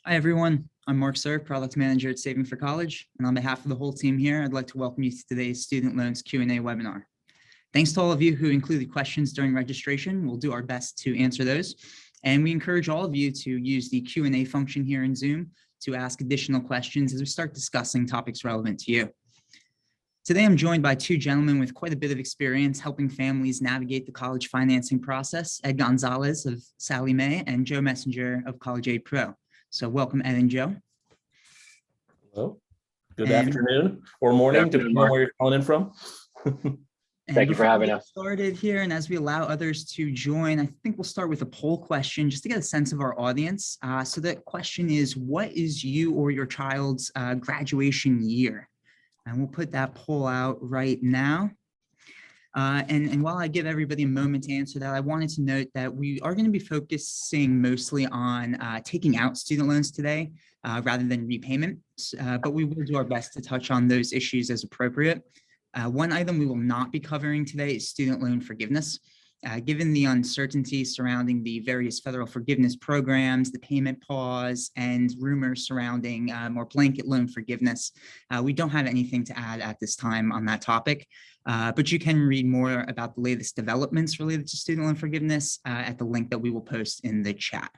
Hi, everyone. I'm Mark Sir, Product Manager at Saving for College. And on behalf of the whole team here, I'd like to welcome you to today's Student Loans Q&A webinar. Thanks to all of you who included questions during registration. We'll do our best to answer those. And we encourage all of you to use the Q&A function here in Zoom to ask additional questions as we start discussing topics relevant to you. Today, I'm joined by two gentlemen with quite a bit of experience helping families navigate the college financing process, Ed Gonzalez of Sallie Mae and Joe Messenger of College Aid Pro. So welcome, Ed and Joe. Hello. Good afternoon or morning, depending on where you're calling in from. Thank you for having us. Started here, and as we allow others to join, I think we'll start with a poll question just to get a sense of our audience. So the question is, what is you or your child's graduation year? And we'll put that poll out right now. And while I give everybody a moment to answer that, I wanted to note that we are going to be focusing mostly on taking out student loans today rather than repayment, but we will do our best to touch on those issues as appropriate. One item we will not be covering today is student loan forgiveness. Given the uncertainty surrounding the various federal forgiveness programs, the payment pause, and rumors surrounding more blanket loan forgiveness, we don't have anything to add at this time on that topic. But you can read more about the latest developments related to student loan forgiveness at the link that we will post in the chat.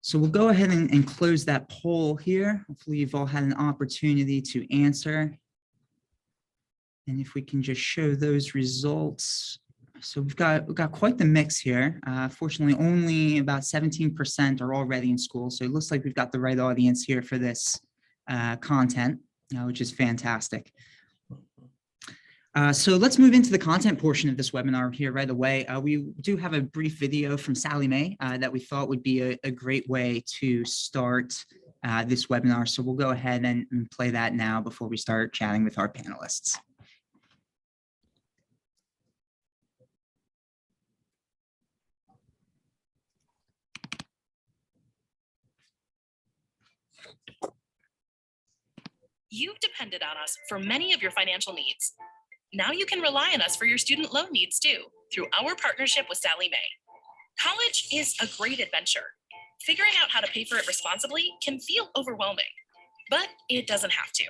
So we'll go ahead and close that poll here. Hopefully you've all had an opportunity to answer. And if we can just show those results. So we've got quite the mix here. Fortunately, only about 17% are already in school. So it looks like we've got the right audience here for this content, which is fantastic. So let's move into the content portion of this webinar here right away. We do have a brief video from Sallie Mae that we thought would be a great way to start this webinar. So we'll go ahead and play that now before we start chatting with our panelists. You've depended on us for many of your financial needs. Now you can rely on us for your student loan needs too, through our partnership with Sallie Mae. College is a great adventure. Figuring out how to pay for it responsibly can feel overwhelming, but it doesn't have to.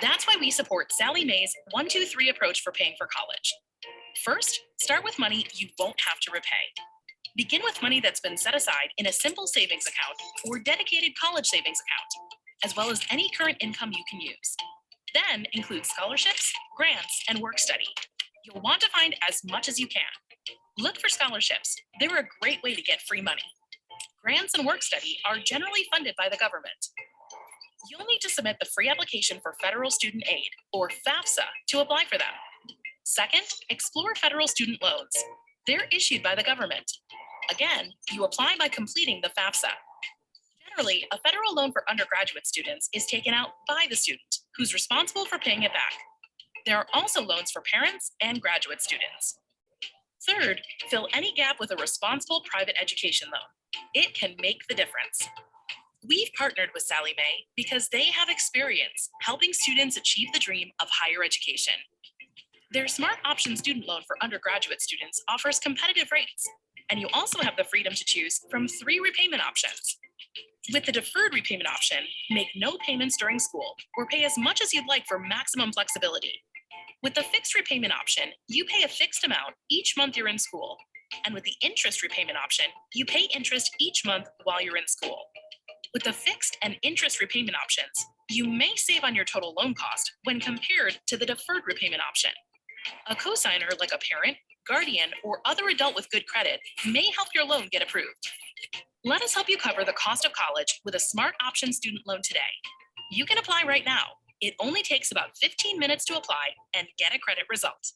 That's why we support Sallie Mae's 1-2-3 approach for paying for college. First, start with money you won't have to repay. Begin with money that's been set aside in a simple savings account or dedicated college savings account, as well as any current income you can use. Then include scholarships, grants, and work study. You'll want to find as much as you can. Look for scholarships. They're a great way to get free money. Grants and work study are generally funded by the government. You'll need to submit the free application for federal student aid, or FAFSA, to apply for them. Second, explore federal student loans. They're issued by the government. Again, you apply by completing the FAFSA. Generally, a federal loan for undergraduate students is taken out by the student, who's responsible for paying it back. There are also loans for parents and graduate students. Third, fill any gap with a responsible private education loan. It can make the difference. We've partnered with Sallie Mae because they have experience helping students achieve the dream of higher education. Their Smart Option student loan for undergraduate students offers competitive rates, and you also have the freedom to choose from 3 repayment options. With the deferred repayment option, make no payments during school or pay as much as you'd like for maximum flexibility. With the fixed repayment option, you pay a fixed amount each month you're in school. And with the interest repayment option, you pay interest each month while you're in school. With the fixed and interest repayment options, you may save on your total loan cost when compared to the deferred repayment option. A cosigner like a parent, guardian, or other adult with good credit may help your loan get approved. Let us help you cover the cost of college with a Smart Option student loan today. You can apply right now. It only takes about 15 minutes to apply and get a credit result.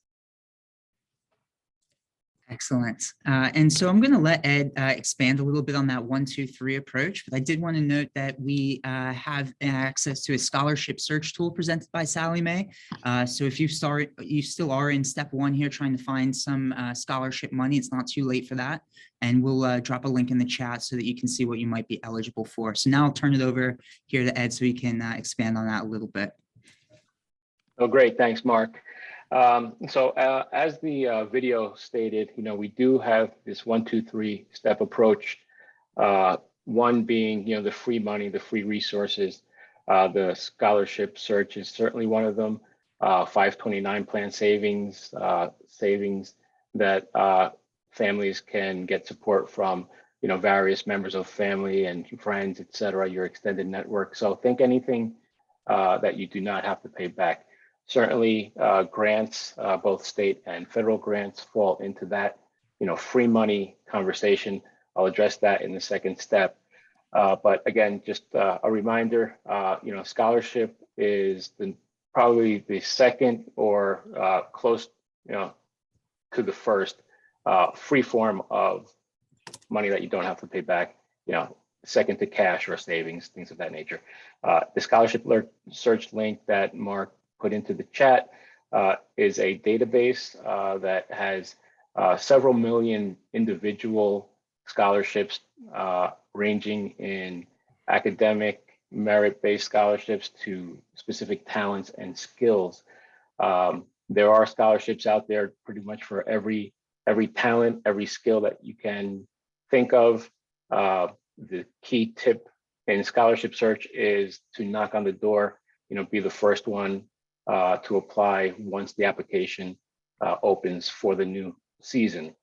Excellent. And so I'm going to let Ed expand a little bit on that 1-2-3 approach, but I did want to note that we have access to a scholarship search tool presented by Sallie Mae. So if you still are in step 1 here trying to find some scholarship money, it's not too late for that. And we'll drop a link in the chat so that you can see what you might be eligible for. So now I'll turn it over here to Ed so he can expand on that a little bit. Oh, great. Thanks, Mark. As the video stated, we do have this 1-2-3 step approach One being, the free money, the free resources. The scholarship search is certainly one of them. 529 plan savings, savings that families can get support from, various members of family and friends, et cetera, your extended network. So think anything that you do not have to pay back. Certainly grants, both state and federal grants fall into that, free money conversation. I'll address that in the second step. But again, just a reminder, scholarship is probably the second or close, to the first free form of money that you don't have to pay back, second to cash or savings, things of that nature. The scholarship search link that Mark put into the chat is a database that has several million individual scholarships ranging in academic merit-based scholarships to specific talents and skills. There are scholarships out there pretty much for every talent, every skill that you can think of. The key tip in scholarship search is to knock on the door, be the first one to apply once the application opens for the new season.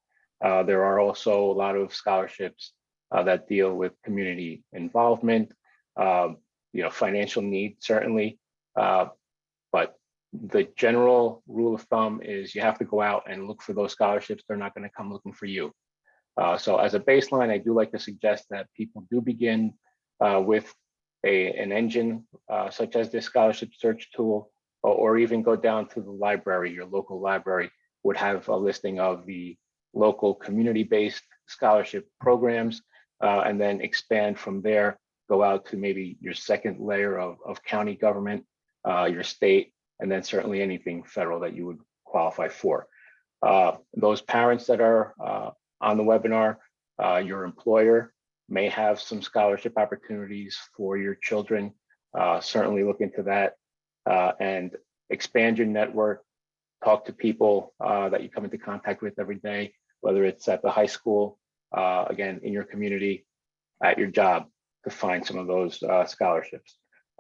There are also a lot of scholarships that deal with community involvement, financial need, certainly. But the general rule of thumb is you have to go out and look for those scholarships. They're not going to come looking for you. So as a baseline, I do like to suggest that people do begin with an engine such as this scholarship search tool, or even go down to the library. Your local library would have a listing of the local community-based scholarship programs, and then expand from there, go out to maybe your second layer of county government, your state, and then certainly anything federal that you would qualify for. Those parents that are on the webinar, your employer may have some scholarship opportunities for your children. Certainly look into that and expand your network. Talk to people that you come into contact with every day, whether it's at the high school, again, in your community, at your job, to find some of those scholarships.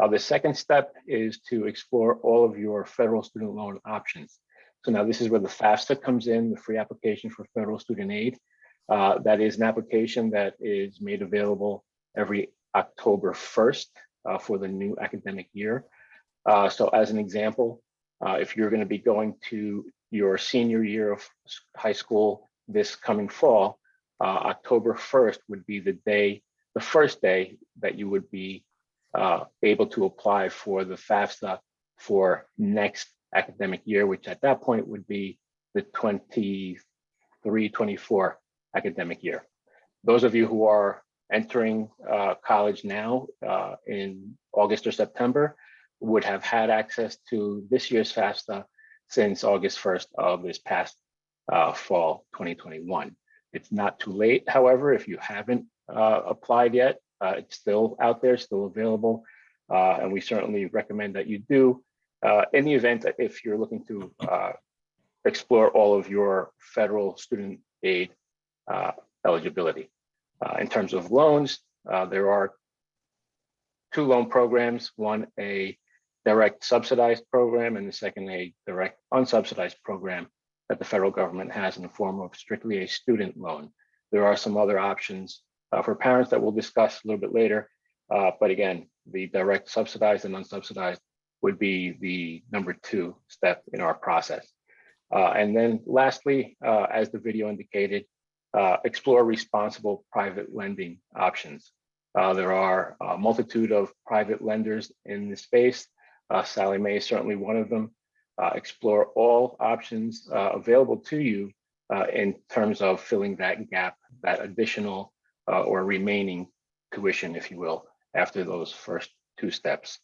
The second step is to explore all of your federal student loan options. So now this is where the FAFSA comes in, the free application for federal student aid. That is an application that is made available every October 1st for the new academic year. So as an example, if you're going to be going to your senior year of high school this coming fall, October 1st would be the first day that you would be able to apply for the FAFSA for next academic year, which at that point would be the 23-24 academic year. Those of you who are entering college now in August or September would have had access to this year's FAFSA since August 1st of this past fall 2021. It's not too late, however, if you haven't applied yet, it's still out there, still available, and we certainly recommend that you do. In the event that if you're looking to explore all of your federal student aid eligibility. In terms of loans, there are two loan programs, one a direct subsidized program and the second a direct unsubsidized program that the federal government has in the form of strictly a student loan. There are some other options for parents that we'll discuss a little bit later. But again, the direct subsidized and unsubsidized would be the number 2 step in our process. And then lastly, as the video indicated, explore responsible private lending options. There are a multitude of private lenders in the space. Sallie Mae is certainly one of them. Explore all options available to you in terms of filling that gap, that additional or remaining tuition, if you will, after those first 2 steps.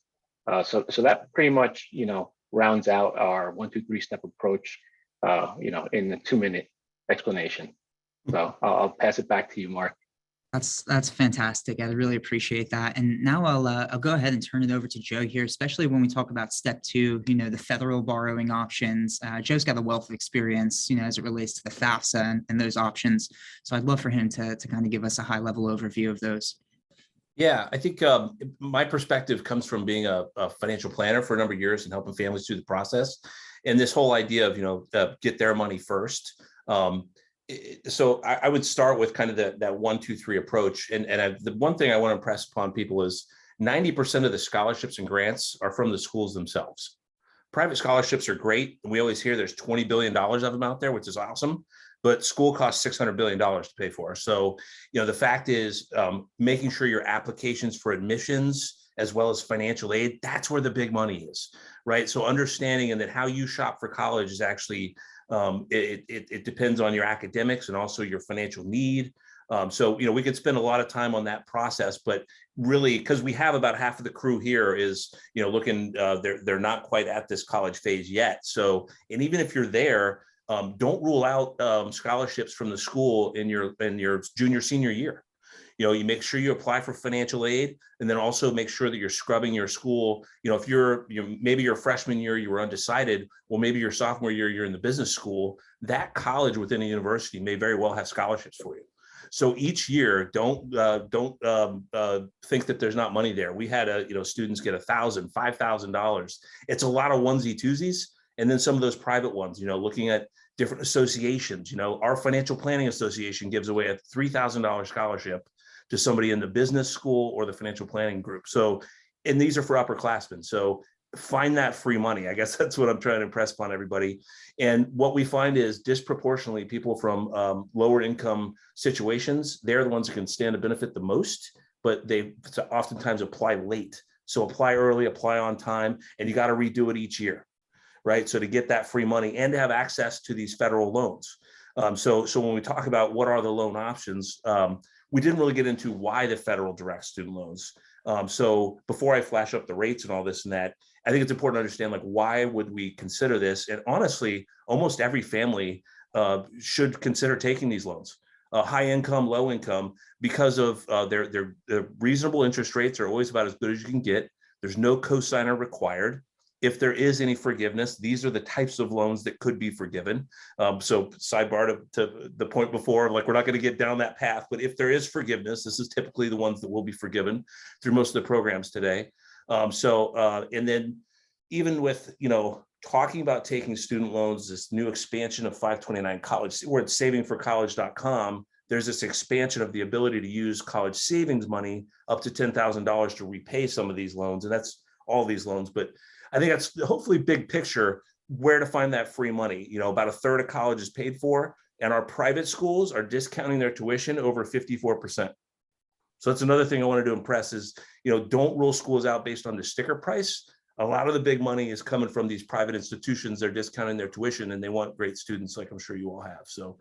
So that pretty much, rounds out our 1, 2, 3 step approach, in the 2-minute explanation. So I'll pass it back to you, Mark. That's fantastic. I really appreciate that. And now I'll go ahead and turn it over to Joe here, especially when we talk about step 2, the federal borrowing options. Joe's got a wealth of experience, as it relates to the FAFSA and those options. So I'd love for him to kind of give us a high level overview of those. Yeah, I think my perspective comes from being a financial planner for a number of years and helping families through the process. And this whole idea of, get their money first. So I would start with kind of that 1, 2, 3 approach. And the one thing I want to impress upon people is 90% of the scholarships and grants are from the schools themselves. Private scholarships are great. We always hear there's $20 billion of them out there, which is awesome. But school costs $600 billion to pay for. So, the fact is making sure your applications for admissions as well as financial aid, that's where the big money is, right? So understanding and that how you shop for college is actually, it depends on your academics and also your financial need. So, we could spend a lot of time on that process, but really, because we have about half of the crew here is, looking, they're not quite at this college phase yet. So, and even if you're there, don't rule out scholarships from the school in your junior, senior year. You make sure you apply for financial aid, and then also make sure that you're scrubbing your school. If maybe your freshman year, you were undecided. Well, maybe your sophomore year, you're in the business school. That college within a university may very well have scholarships for you. So each year, don't think that there's not money there. We had students get $1,000, $5,000. It's a lot of onesie twosies. And then some of those private ones, looking at different associations. Our financial planning association gives away a $3,000 scholarship to somebody in the business school or the financial planning group. So, and these are for upperclassmen. So find that free money. I guess that's what I'm trying to impress upon everybody. And what we find is disproportionately people from lower income situations, they're the ones who can stand to benefit the most, but they oftentimes apply late. So apply early, apply on time, and you got to redo it each year. Right. So to get that free money and to have access to these federal loans. So when we talk about what are the loan options, we didn't really get into why the federal direct student loans. So before I flash up the rates and all this and that, I think it's important to understand, why would we consider this? And honestly, almost every family should consider taking these loans. High income, low income, because of their reasonable interest rates are always about as good as you can get. There's no cosigner required. If there is any forgiveness, these are the types of loans that could be forgiven. So sidebar to the point before, we're not going to get down that path, but if there is forgiveness, this is typically the ones that will be forgiven through most of the programs today. And then even with, talking about taking student loans, this new expansion of 529 college, we're at savingforcollege.com. There's this expansion of the ability to use college savings money up to $10,000 to repay some of these loans. And that's all these loans. But I think that's hopefully big picture where to find that free money. About a third of college is paid for, and our private schools are discounting their tuition over 54%. So that's another thing I wanted to impress is, don't rule schools out based on the sticker price. A lot of the big money is coming from these private institutions. They're discounting their tuition and they want great students, like I'm sure you all have. So,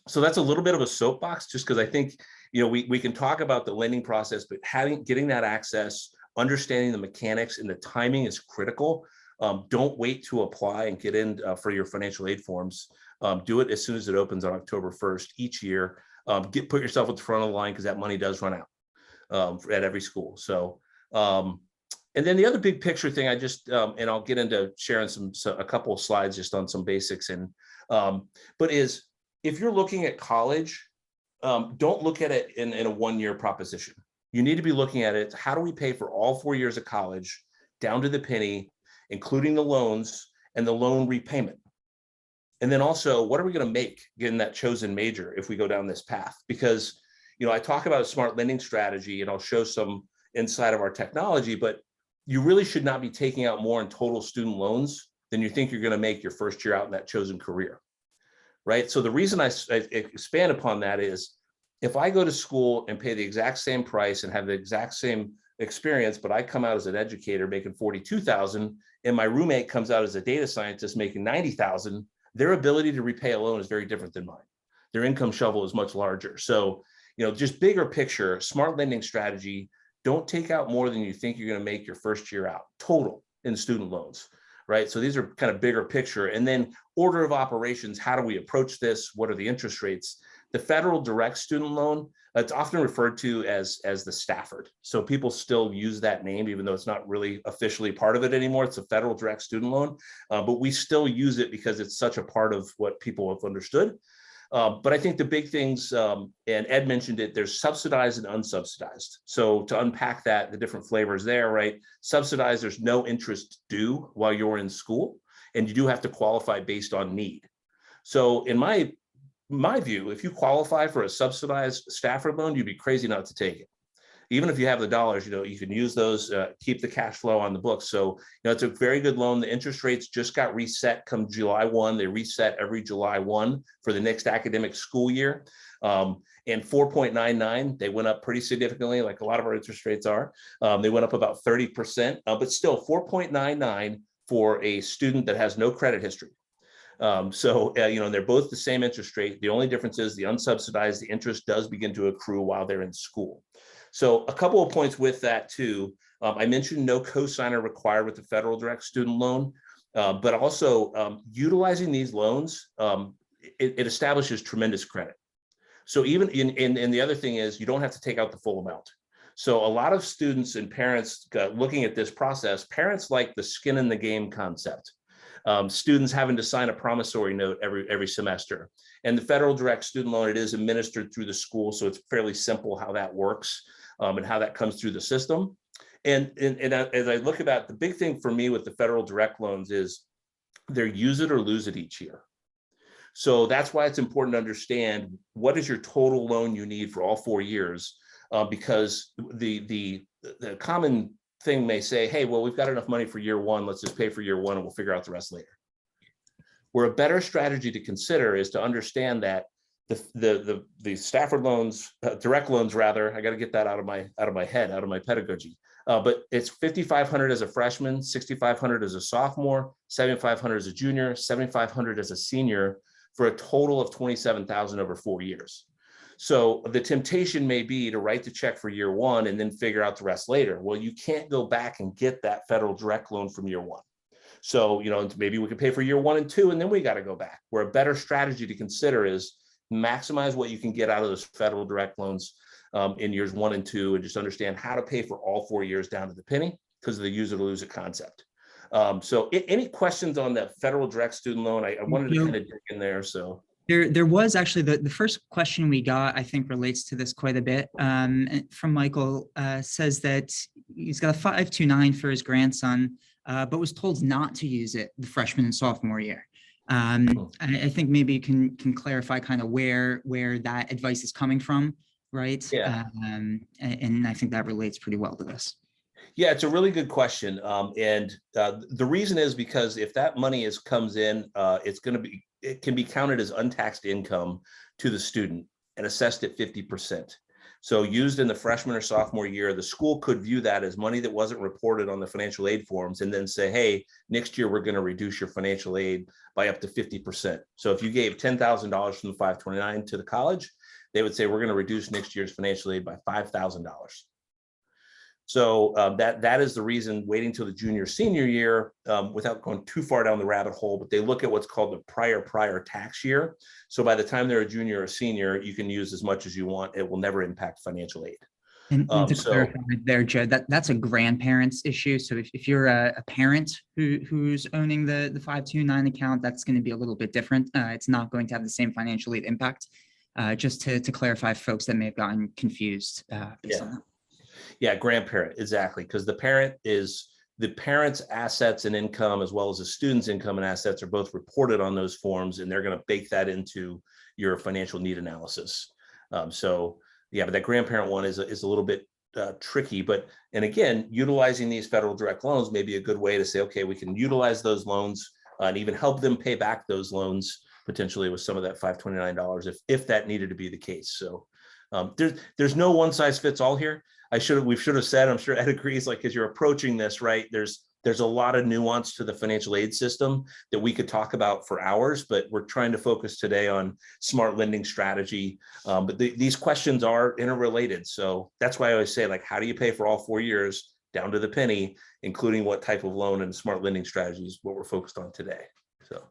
so that's a little bit of a soapbox, just because I think, we can talk about the lending process, but getting that access, understanding the mechanics and the timing is critical. Don't wait to apply and get in for your financial aid forms. Do it as soon as it opens on October 1st each year. Put yourself at the front of the line because that money does run out at every school. So, and then the other big picture thing, and I'll get into sharing a couple of slides just on some basics. But is if you're looking at college, don't look at it in a one-year proposition. You need to be looking at it. How do we pay for all 4 years of college down to the penny, including the loans and the loan repayment? And then also, what are we going to make getting that chosen major if we go down this path? Because, I talk about a smart lending strategy and I'll show some inside of our technology, but you really should not be taking out more in total student loans than you think you're going to make your first year out in that chosen career. Right. So the reason I expand upon that is, if I go to school and pay the exact same price and have the exact same experience, but I come out as an educator making $42,000 and my roommate comes out as a data scientist making $90,000, their ability to repay a loan is very different than mine. Their income shovel is much larger. So, just bigger picture, smart lending strategy, don't take out more than you think you're going to make your first year out total in student loans. Right. So these are kind of bigger picture. And then order of operations. How do we approach this? What are the interest rates? The federal direct student loan, it's often referred to as the Stafford. So people still use that name, even though it's not really officially part of it anymore. It's a federal direct student loan, but we still use it because it's such a part of what people have understood. But I think the big things, and Ed mentioned it, there's subsidized and unsubsidized. So to unpack that, the different flavors there, right? Subsidized, there's no interest due while you're in school, and you do have to qualify based on need. So in my view, if you qualify for a subsidized Stafford loan, you'd be crazy not to take it. Even if you have the dollars, you can use those, keep the cash flow on the books. So, it's a very good loan. The interest rates just got reset come July 1. They reset every July 1 for the next academic school year. And 4.99, they went up pretty significantly, like a lot of our interest rates are. They went up about 30%, but still 4.99 for a student that has no credit history. And they're both the same interest rate. The only difference is the unsubsidized, the interest does begin to accrue while they're in school. So a couple of points with that too. I mentioned no cosigner required with the federal direct student loan, but also utilizing these loans, it establishes tremendous credit. So even and the other thing is you don't have to take out the full amount. So a lot of students and parents looking at this process, parents like the skin in the game concept. Students having to sign a promissory note every semester. And the federal direct student loan, it is administered through the school, so it's fairly simple how that works and how that comes through the system. And as I look at that, the big thing for me with the federal direct loans is they're use it or lose it each year. So that's why it's important to understand what is your total loan you need for all 4 years, because the common thing may say, hey, well, we've got enough money for year one. Let's just pay for year one and we'll figure out the rest later. Where a better strategy to consider is to understand that the Stafford loans, direct loans rather, I got to get that out of my head, out of my pedagogy. But it's $5,500 as a freshman, $6,500 as a sophomore, $7,500 as a junior, $7,500 as a senior, for a total of $27,000 over 4 years. So the temptation may be to write the check for year one and then figure out the rest later. Well, you can't go back and get that federal direct loan from year one. So, maybe we could pay for year 1 and 2, and then we got to go back. Where a better strategy to consider is maximize what you can get out of those federal direct loans in years 1 and 2, and just understand how to pay for all 4 years down to the penny because of the use it or lose it concept. So any questions on that federal direct student loan? I wanted to kind of dig in there. So there was actually the first question we got, I think, relates to this quite a bit. From Michael, says that he's got a 529 for his grandson, but was told not to use it the freshman and sophomore year. I think maybe you can clarify kind of where that advice is coming from, right? Yeah. And I think that relates pretty well to this. Yeah, it's a really good question. And the reason is because if that money comes in, it can be counted as untaxed income to the student and assessed at 50%. So used in the freshman or sophomore year, the school could view that as money that wasn't reported on the financial aid forms and then say, hey, next year we're going to reduce your financial aid by up to 50%. So if you gave $10,000 from the 529 to the college, they would say, we're going to reduce next year's financial aid by $5,000. So that is the reason waiting till the junior senior year, without going too far down the rabbit hole, but they look at what's called the prior tax year. So by the time they're a junior or senior, you can use as much as you want. It will never impact financial aid. And to clarify there, Joe, that's a grandparent's issue. So if you're a parent who's owning the 529 account, that's going to be a little bit different. It's not going to have the same financial aid impact. Just to clarify, folks that may have gotten confused based on that. Yeah, grandparent, exactly, because the parent's assets and income, as well as the student's income and assets, are both reported on those forms, and they're going to bake that into your financial need analysis. But that grandparent one is a little bit tricky. And again, utilizing these federal direct loans may be a good way to say, okay, we can utilize those loans and even help them pay back those loans potentially with some of that $529 if that needed to be the case. So there's no one size fits all here. We should have said, I'm sure Ed agrees, like as you're approaching this, right, there's a lot of nuance to the financial aid system that we could talk about for hours, but we're trying to focus today on smart lending strategy. But these questions are interrelated. So that's why I always say, like, how do you pay for all 4 years down to the penny, including what type of loan and smart lending strategies, what we're focused on today. So.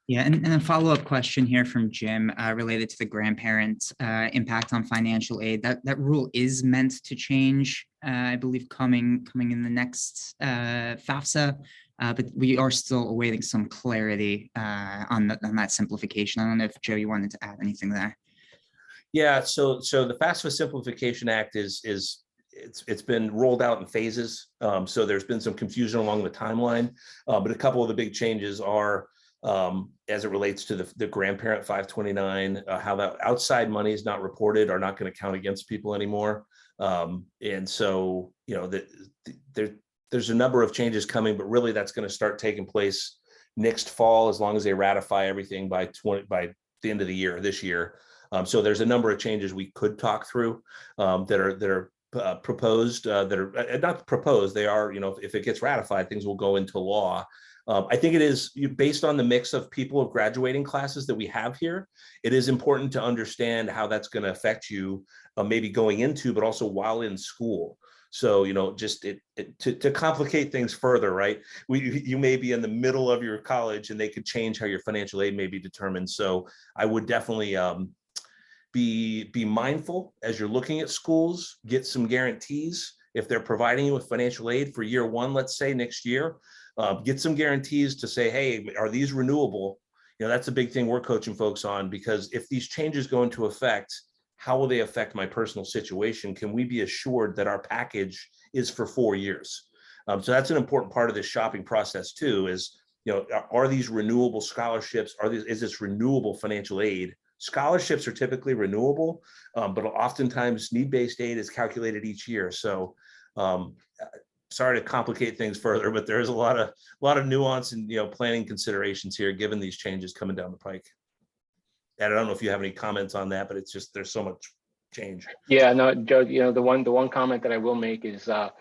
Yeah, and a follow-up question here from Jim related to the grandparents' impact on financial aid. That rule is meant to change I believe coming in the next FAFSA, but we are still awaiting some clarity on that simplification. I don't know if Joe, you wanted to add anything there. Yeah, so the FAFSA Simplification Act it's been rolled out in phases. So there's been some confusion along the timeline, but a couple of the big changes are as it relates to the grandparent 529, how that outside money is not reported or not going to count against people anymore. And so, there's a number of changes coming, but really that's going to start taking place next fall, as long as they ratify everything by the end of the year, this year. So there's a number of changes we could talk through that are proposed, that are not proposed. They are, if it gets ratified, things will go into law. I think it is based on the mix of people of graduating classes that we have here. It is important to understand how that's going to affect you, maybe going into, but also while in school. So, just to complicate things further, right? You may be in the middle of your college and they could change how your financial aid may be determined. So I would definitely be mindful as you're looking at schools, get some guarantees. If they're providing you with financial aid for year one, let's say next year, get some guarantees to say, hey, are these renewable? That's a big thing we're coaching folks on, because if these changes go into effect, how will they affect my personal situation? Can we be assured that our package is for 4 years? So that's an important part of this shopping process too, is, are these renewable scholarships? Is this renewable financial aid? Scholarships are typically renewable, but oftentimes need-based aid is calculated each year. So sorry to complicate things further, but there's a lot of nuance and planning considerations here, given these changes coming down the pike. And I don't know if you have any comments on that, but it's just, there's so much change. Yeah, no, Joe, the one comment that I will make is the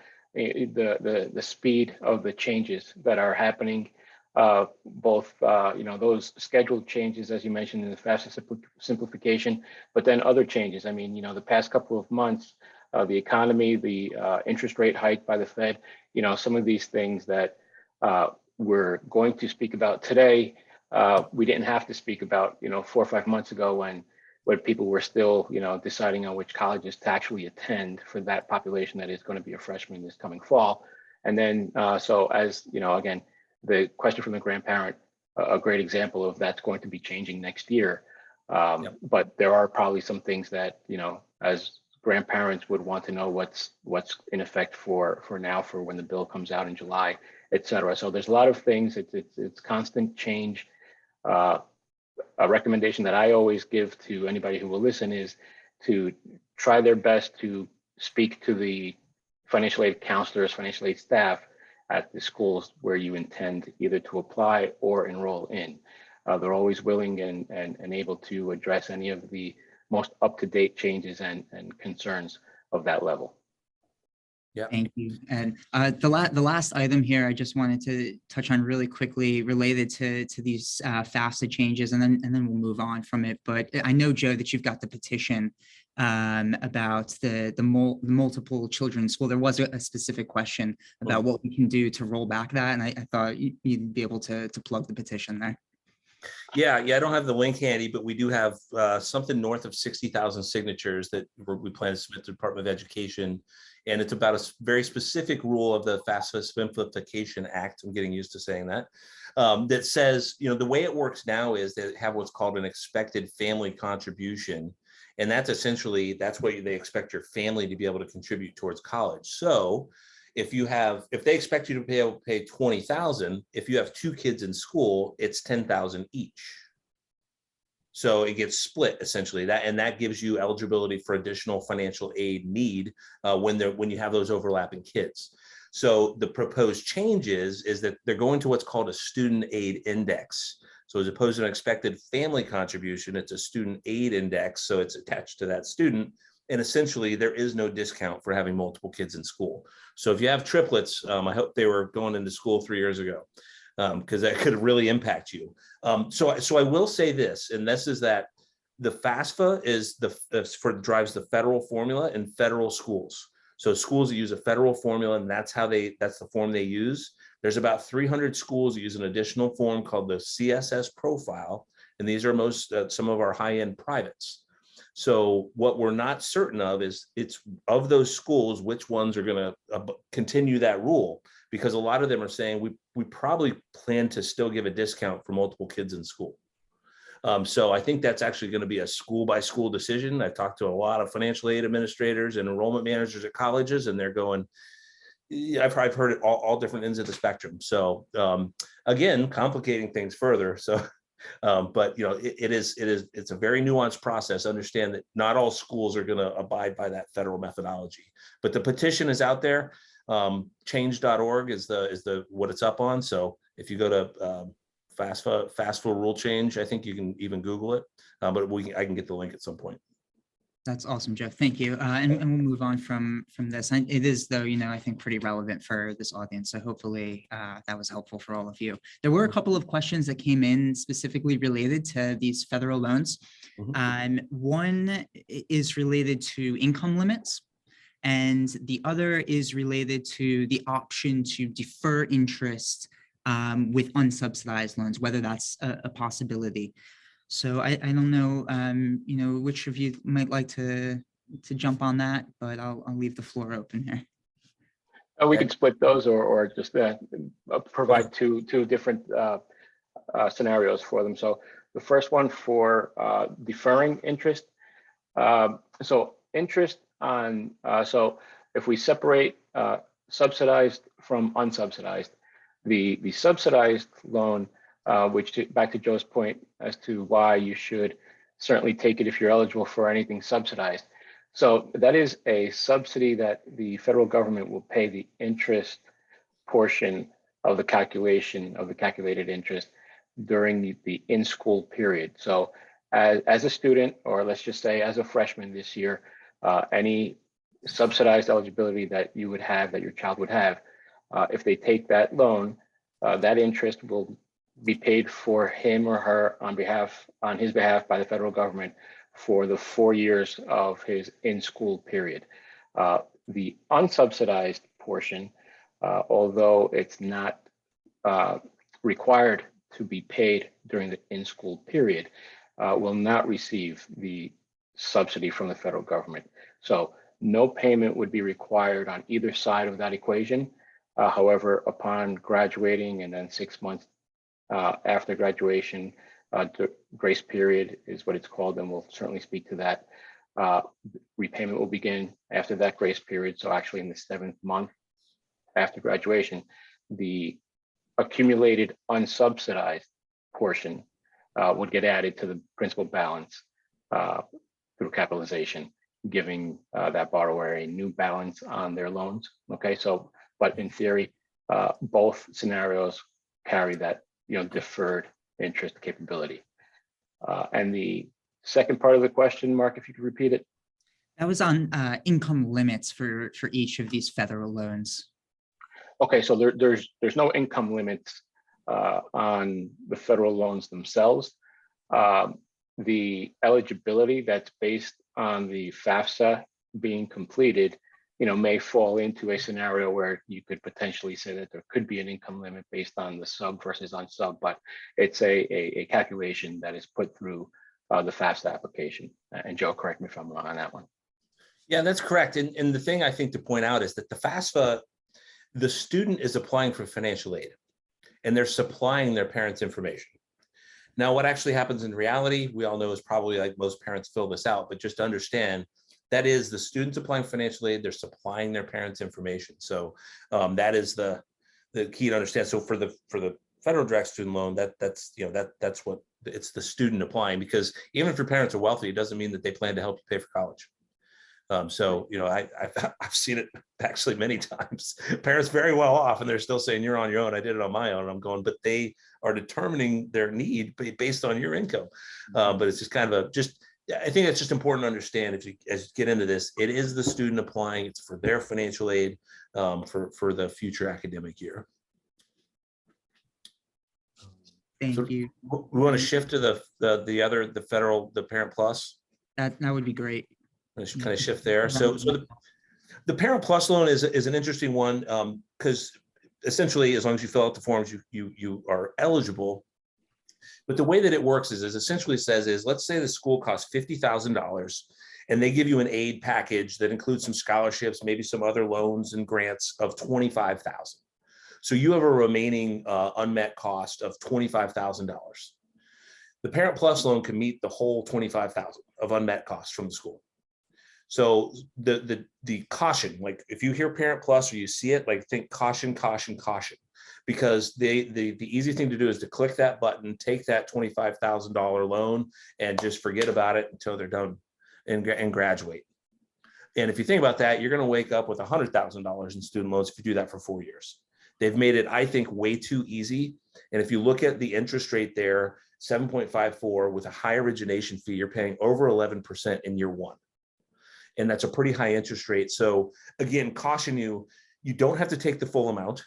speed of the changes that are happening, both those scheduled changes, as you mentioned, in the FAFSA simplification, but then other changes. I mean, the past couple of months, the economy, the interest rate hike by the Fed, some of these things that we're going to speak about today, we didn't have to speak about 4 or 5 months ago when people were still deciding on which colleges to actually attend for that population that is going to be a freshman this coming fall. And then so as again, the question from the grandparent, a great example of that's going to be changing next year. Yep. But there are probably some things that as grandparents would want to know what's in effect for now, for when the bill comes out in July, et cetera. So there's a lot of things. It's constant change. A recommendation that I always give to anybody who will listen is to try their best to speak to the financial aid counselors, financial aid staff at the schools where you intend either to apply or enroll in. They're always willing and able to address any of the most up-to-date changes and concerns of that level. Yeah. Thank you. And the last item here, I just wanted to touch on really quickly related to these FAFSA changes, and then we'll move on from it. But I know, Joe, that you've got the petition about the multiple children in school. There was a specific question about what we can do to roll back that, and I thought you'd be able to plug the petition there. Yeah, I don't have the link handy, but we do have something north of 60,000 signatures that we plan to submit to the Department of Education. And it's about a very specific rule of the FAFSA Simplification Act. I'm getting used to saying that. That says, the way it works now is they have what's called an expected family contribution. And that's essentially, that's what they expect your family to be able to contribute towards college. So if they expect you to be able to pay $20,000, if you have 2 kids in school, it's $10,000 each. So it gets split essentially, and that gives you eligibility for additional financial aid need when you have those overlapping kids. So the proposed change is that they're going to what's called a student aid index. So as opposed to an expected family contribution, it's a student aid index. So it's attached to that student. And essentially there is no discount for having multiple kids in school. So if you have triplets, I hope they were going into school 3 years ago, because that could really impact you. So I will say this, and this is that the FAFSA is drives the federal formula in federal schools. So schools that use a federal formula, and that's the form they use. There's about 300 schools that use an additional form called the CSS profile. And these are some of our high-end privates. So what we're not certain of is it's of those schools, which ones are going to continue that rule, because a lot of them are saying we probably plan to still give a discount for multiple kids in school. So I think that's actually going to be a school by school decision. I've talked to a lot of financial aid administrators and enrollment managers at colleges, and they're going, yeah, I've heard it all different ends of the spectrum. So again, complicating things further. So, but it's a very nuanced process. Understand that not all schools are going to abide by that federal methodology, but the petition is out there. Change.org is what it's up on. So if you go to FAFSA rule change, I think you can even Google it, but I can get the link at some point. That's awesome, Jeff. Thank you. And we'll move on from this. And it is, though, I think pretty relevant for this audience. So hopefully that was helpful for all of you. There were a couple of questions that came in specifically related to these federal loans. One is related to income limits, and the other is related to the option to defer interest with unsubsidized loans, whether that's a possibility. So I don't know, which of you might like to jump on that, but I'll leave the floor open here. We could split those or just provide two different scenarios for them. So the first one for deferring interest. So interest on, so if we separate subsidized from unsubsidized, the subsidized loan, which back to Joe's point as to why you should certainly take it if you're eligible for anything subsidized. So that is a subsidy that the federal government will pay the interest portion of the calculation of the calculated interest during the in-school period. So as a student, or let's just say as a freshman this year, any subsidized eligibility that you would have, that your child would have, if they take that loan, that interest will be paid for him or her on his behalf by the federal government for the 4 years of his in-school period. The unsubsidized portion, although it's not required to be paid during the in-school period, will not receive the subsidy from the federal government. So no payment would be required on either side of that equation. However, upon graduating and then 6 months after graduation, the grace period is what it's called, and we'll certainly speak to that. Repayment will begin after that grace period. So actually in the 7th month after graduation, the accumulated unsubsidized portion would get added to the principal balance through capitalization, giving that borrower a new balance on their loans. Okay, so, but in theory, both scenarios carry that deferred interest capability. And the second part of the question, Mark, if you could repeat it. That was on income limits for each of these federal loans. Okay, so there's no income limits on the federal loans themselves. The eligibility that's based on the FAFSA being completed, may fall into a scenario where you could potentially say that there could be an income limit based on the sub versus unsub, but it's a calculation that is put through the FAFSA application. And Joe, correct me if I'm wrong on that one. Yeah, that's correct. And the thing I think to point out is that the FAFSA, the student is applying for financial aid and they're supplying their parents' information. Now, what actually happens in reality, we all know is probably like most parents fill this out, but just to understand, that is the students applying financial aid, they're supplying their parents' information. So that is the key to understand. So for the federal direct student loan, that's what it's the student applying, because even if your parents are wealthy, it doesn't mean that they plan to help you pay for college. So, I've seen it actually many times. Parents very well off, and they're still saying, you're on your own. I did it on my own. And I'm going, but they are determining their need based on your income. But it's just kind of I think it's just important to understand as you get into this, it is the student applying. It's for their financial aid for the future academic year. Thank you. We want to shift to the federal Parent Plus. That would be great. Kind of shift there. So the Parent Plus loan is an interesting one because essentially, as long as you fill out the forms, you are eligible. But the way that it works is essentially says is, let's say the school costs $50,000 and they give you an aid package that includes some scholarships, maybe some other loans and grants of $25,000. So you have a remaining unmet cost of $25,000. The Parent Plus loan can meet the whole $25,000 of unmet costs from the school. So the caution, like if you hear Parent Plus or you see it, like think caution, caution, caution, because the easy thing to do is to click that button, take that $25,000 loan and just forget about it until they're done and graduate. And if you think about that, you're going to wake up with $100,000 in student loans if you do that for 4 years. They've made it, I think, way too easy. And if you look at the interest rate there, 7.54 with a high origination fee, you're paying over 11% in year one. And that's a pretty high interest rate. So again, caution you, you don't have to take the full amount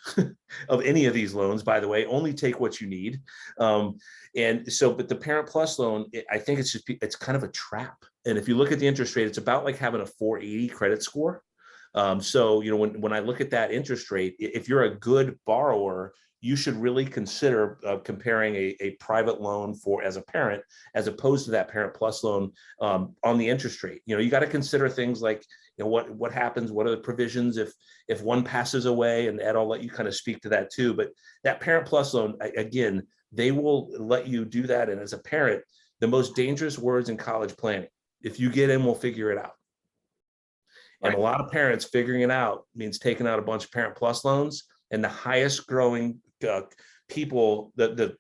of any of these loans, by the way, only take what you need. And so, but the Parent Plus loan, I think it's kind of a trap. And if you look at the interest rate, it's about like having a 480 credit score. So, you know, when I look at that interest rate, if you're a good borrower, you should really consider comparing a private loan for as a parent, as opposed to that Parent Plus loan on the interest rate. You know, you got to consider things like, you know, what happens, what are the provisions if one passes away, and Ed, I'll let you kind of speak to that too. But that Parent Plus loan, again, they will let you do that. And as a parent, the most dangerous words in college planning, if you get in, we'll figure it out. And a lot of parents figuring it out means taking out a bunch of Parent Plus loans, and the highest growing people, the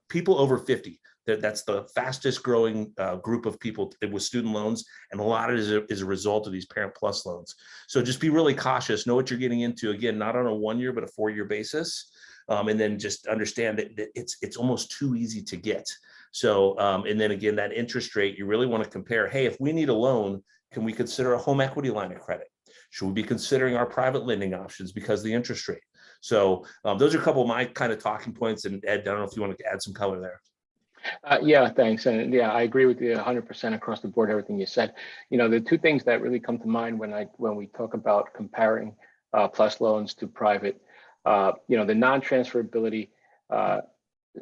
people over 50, that's the fastest growing group of people with student loans. And a lot of it is a result of these Parent Plus loans. So just be really cautious, know what you're getting into, again, not on a 1 year, but a 4 year basis. And then just understand that it's almost too easy to get. So, and then again, that interest rate, you really want to compare, hey, if we need a loan, can we consider a home equity line of credit? Should we be considering our private lending options because of the interest rate? So those are a couple of my kind of talking points. And Ed, I don't know if you want to add some color there. Yeah, thanks. And yeah, I agree with you 100% across the board, everything you said. You know, the two things that really come to mind when we talk about comparing plus loans to private, you know, the non-transferability,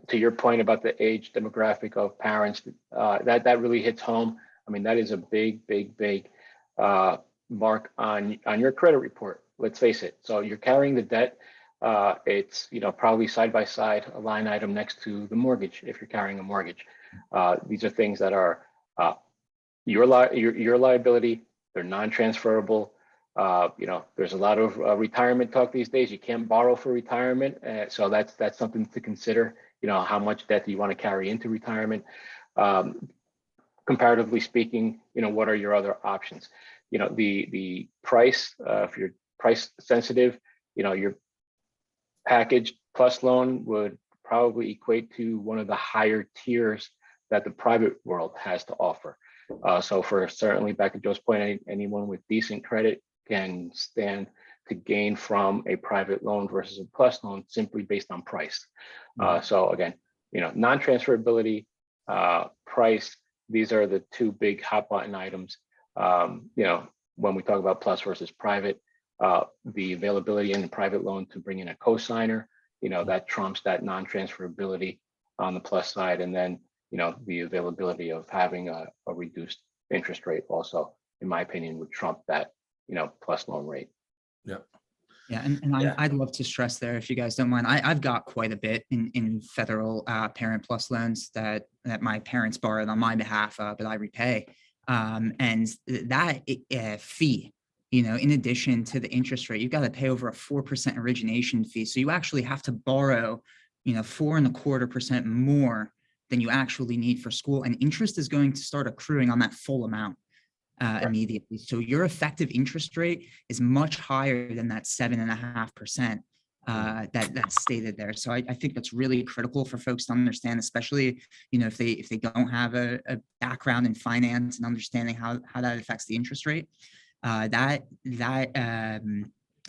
to your point about the age demographic of parents, that really hits home. I mean, that is a big mark on your credit report. Let's face it. So you're carrying the debt. It's, you know, probably side by side, a line item next to the mortgage if you're carrying a mortgage. These are things that are your liability. They're non-transferable. You know, there's a lot of retirement talk these days. You can't borrow for retirement, so that's something to consider. You know, how much debt do you want to carry into retirement? Comparatively speaking, you know, what are your other options? You know, the price, if you're price sensitive, you know, your package plus loan would probably equate to one of the higher tiers that the private world has to offer. So for certainly, back to Joe's point, anyone with decent credit can stand to gain from a private loan versus a plus loan simply based on price. So again, you know, non-transferability, price, these are the two big hot button items. You know, when we talk about plus versus private, the availability in the private loan to bring in a cosigner, you know, that trumps that non-transferability on the plus side. And then, you know, the availability of having a reduced interest rate also, in my opinion, would trump that, you know, plus loan rate. Yeah. Yeah, and I'd love to stress there, if you guys don't mind, I've got quite a bit in federal Parent Plus loans that my parents borrowed on my behalf, but I repay. And that fee, you know, in addition to the interest rate, you've got to pay over a 4% origination fee. So you actually have to borrow, you know, 4.25% more than you actually need for school. And interest is going to start accruing on that full amount immediately. So your effective interest rate is much higher than that 7.5% that's stated there. So I think that's really critical for folks to understand, especially, you know, if they don't have a background in finance and understanding how that affects the interest rate. You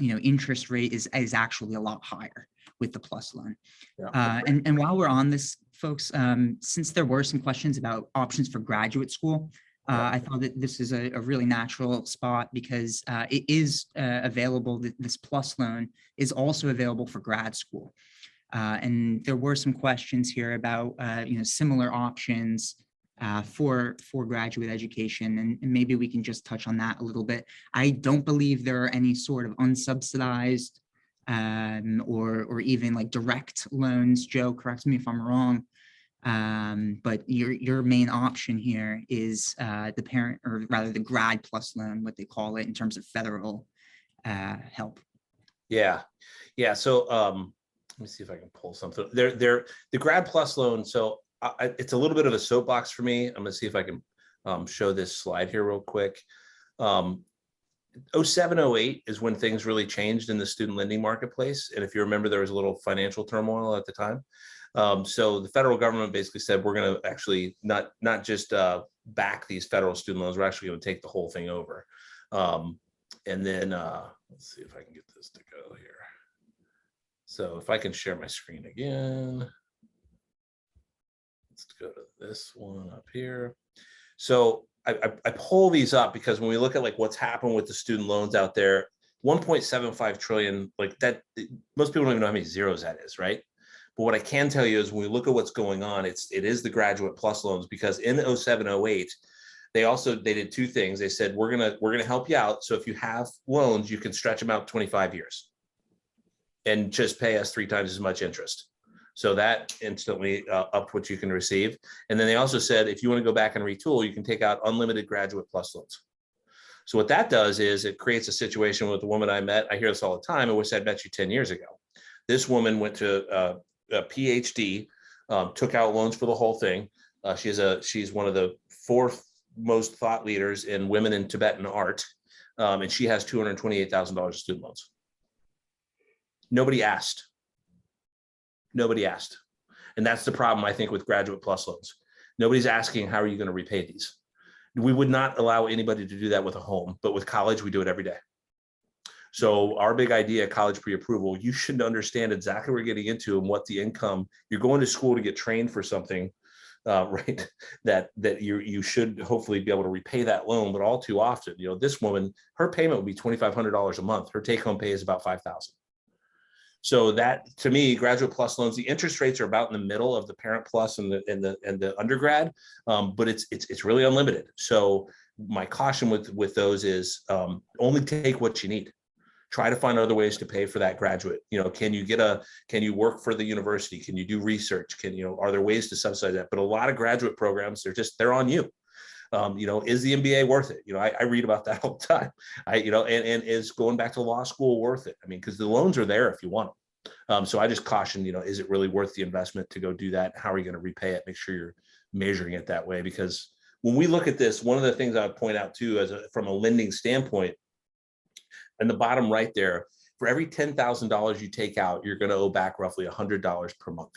know, interest rate is actually a lot higher with the plus loan. Yeah. And while we're on this, folks, since there were some questions about options for graduate school, I thought that this is a really natural spot because it is available. This plus loan is also available for grad school. And there were some questions here about, similar options for graduate education, and maybe we can just touch on that a little bit. I don't believe there are any sort of unsubsidized or even like direct loans. Joe, correct me if I'm wrong. But your main option here is the parent, or rather the grad plus loan, what they call it in terms of federal help. Yeah. So let me see if I can pull something. The grad plus loan. So it's a little bit of a soapbox for me. I'm going to see if I can show this slide here real quick. 07, 08 is when things really changed in the student lending marketplace. And if you remember, there was a little financial turmoil at the time. So the federal government basically said, we're going to actually not just back these federal student loans, we're actually going to take the whole thing over. And then let's see if I can get this to go here. So if I can share my screen again, let's go to this one up here. So I pull these up because when we look at like what's happened with the student loans out there, 1.75 trillion, like that, most people don't even know how many zeros that is, right? But what I can tell you is when we look at what's going on, it is the graduate plus loans, because in 07, 08, they did two things. They said, we're gonna help you out. So if you have loans, you can stretch them out 25 years and just pay us 3 times as much interest. So that instantly upped what you can receive. And then they also said, if you want to go back and retool, you can take out unlimited graduate plus loans. So what that does is it creates a situation with the woman I met. I hear this all the time. I wish I'd met you 10 years ago. This woman went to a PhD, took out loans for the whole thing. She's one of the 4th most thought leaders in women in Tibetan art. And she has $228,000 of student loans. Nobody asked. And that's the problem, I think, with graduate plus loans. Nobody's asking, how are you going to repay these? We would not allow anybody to do that with a home, but with college, we do it every day. So our big idea, college pre-approval, you should understand exactly what you're getting into and what the income, you're going to school to get trained for something, right? That you should hopefully be able to repay that loan, but all too often, this woman, her payment would be $2,500 a month. Her take-home pay is about $5,000. So that, to me, graduate plus loans, the interest rates are about in the middle of the parent plus and the undergrad, but it's really unlimited. So my caution with those is only take what you need. Try to find other ways to pay for that graduate. Can you work for the university? Can you do research? Are there ways to subsidize that? But a lot of graduate programs, they're on you. Is the MBA worth it? I read about that all the time. And is going back to law school worth it? I mean, because the loans are there if you want them. So I just caution, is it really worth the investment to go do that? How are you going to repay it? Make sure you're measuring it that way, because when we look at this, one of the things I would point out too, from a lending standpoint, in the bottom right there, for every $10,000 you take out, you're going to owe back roughly $100 per month,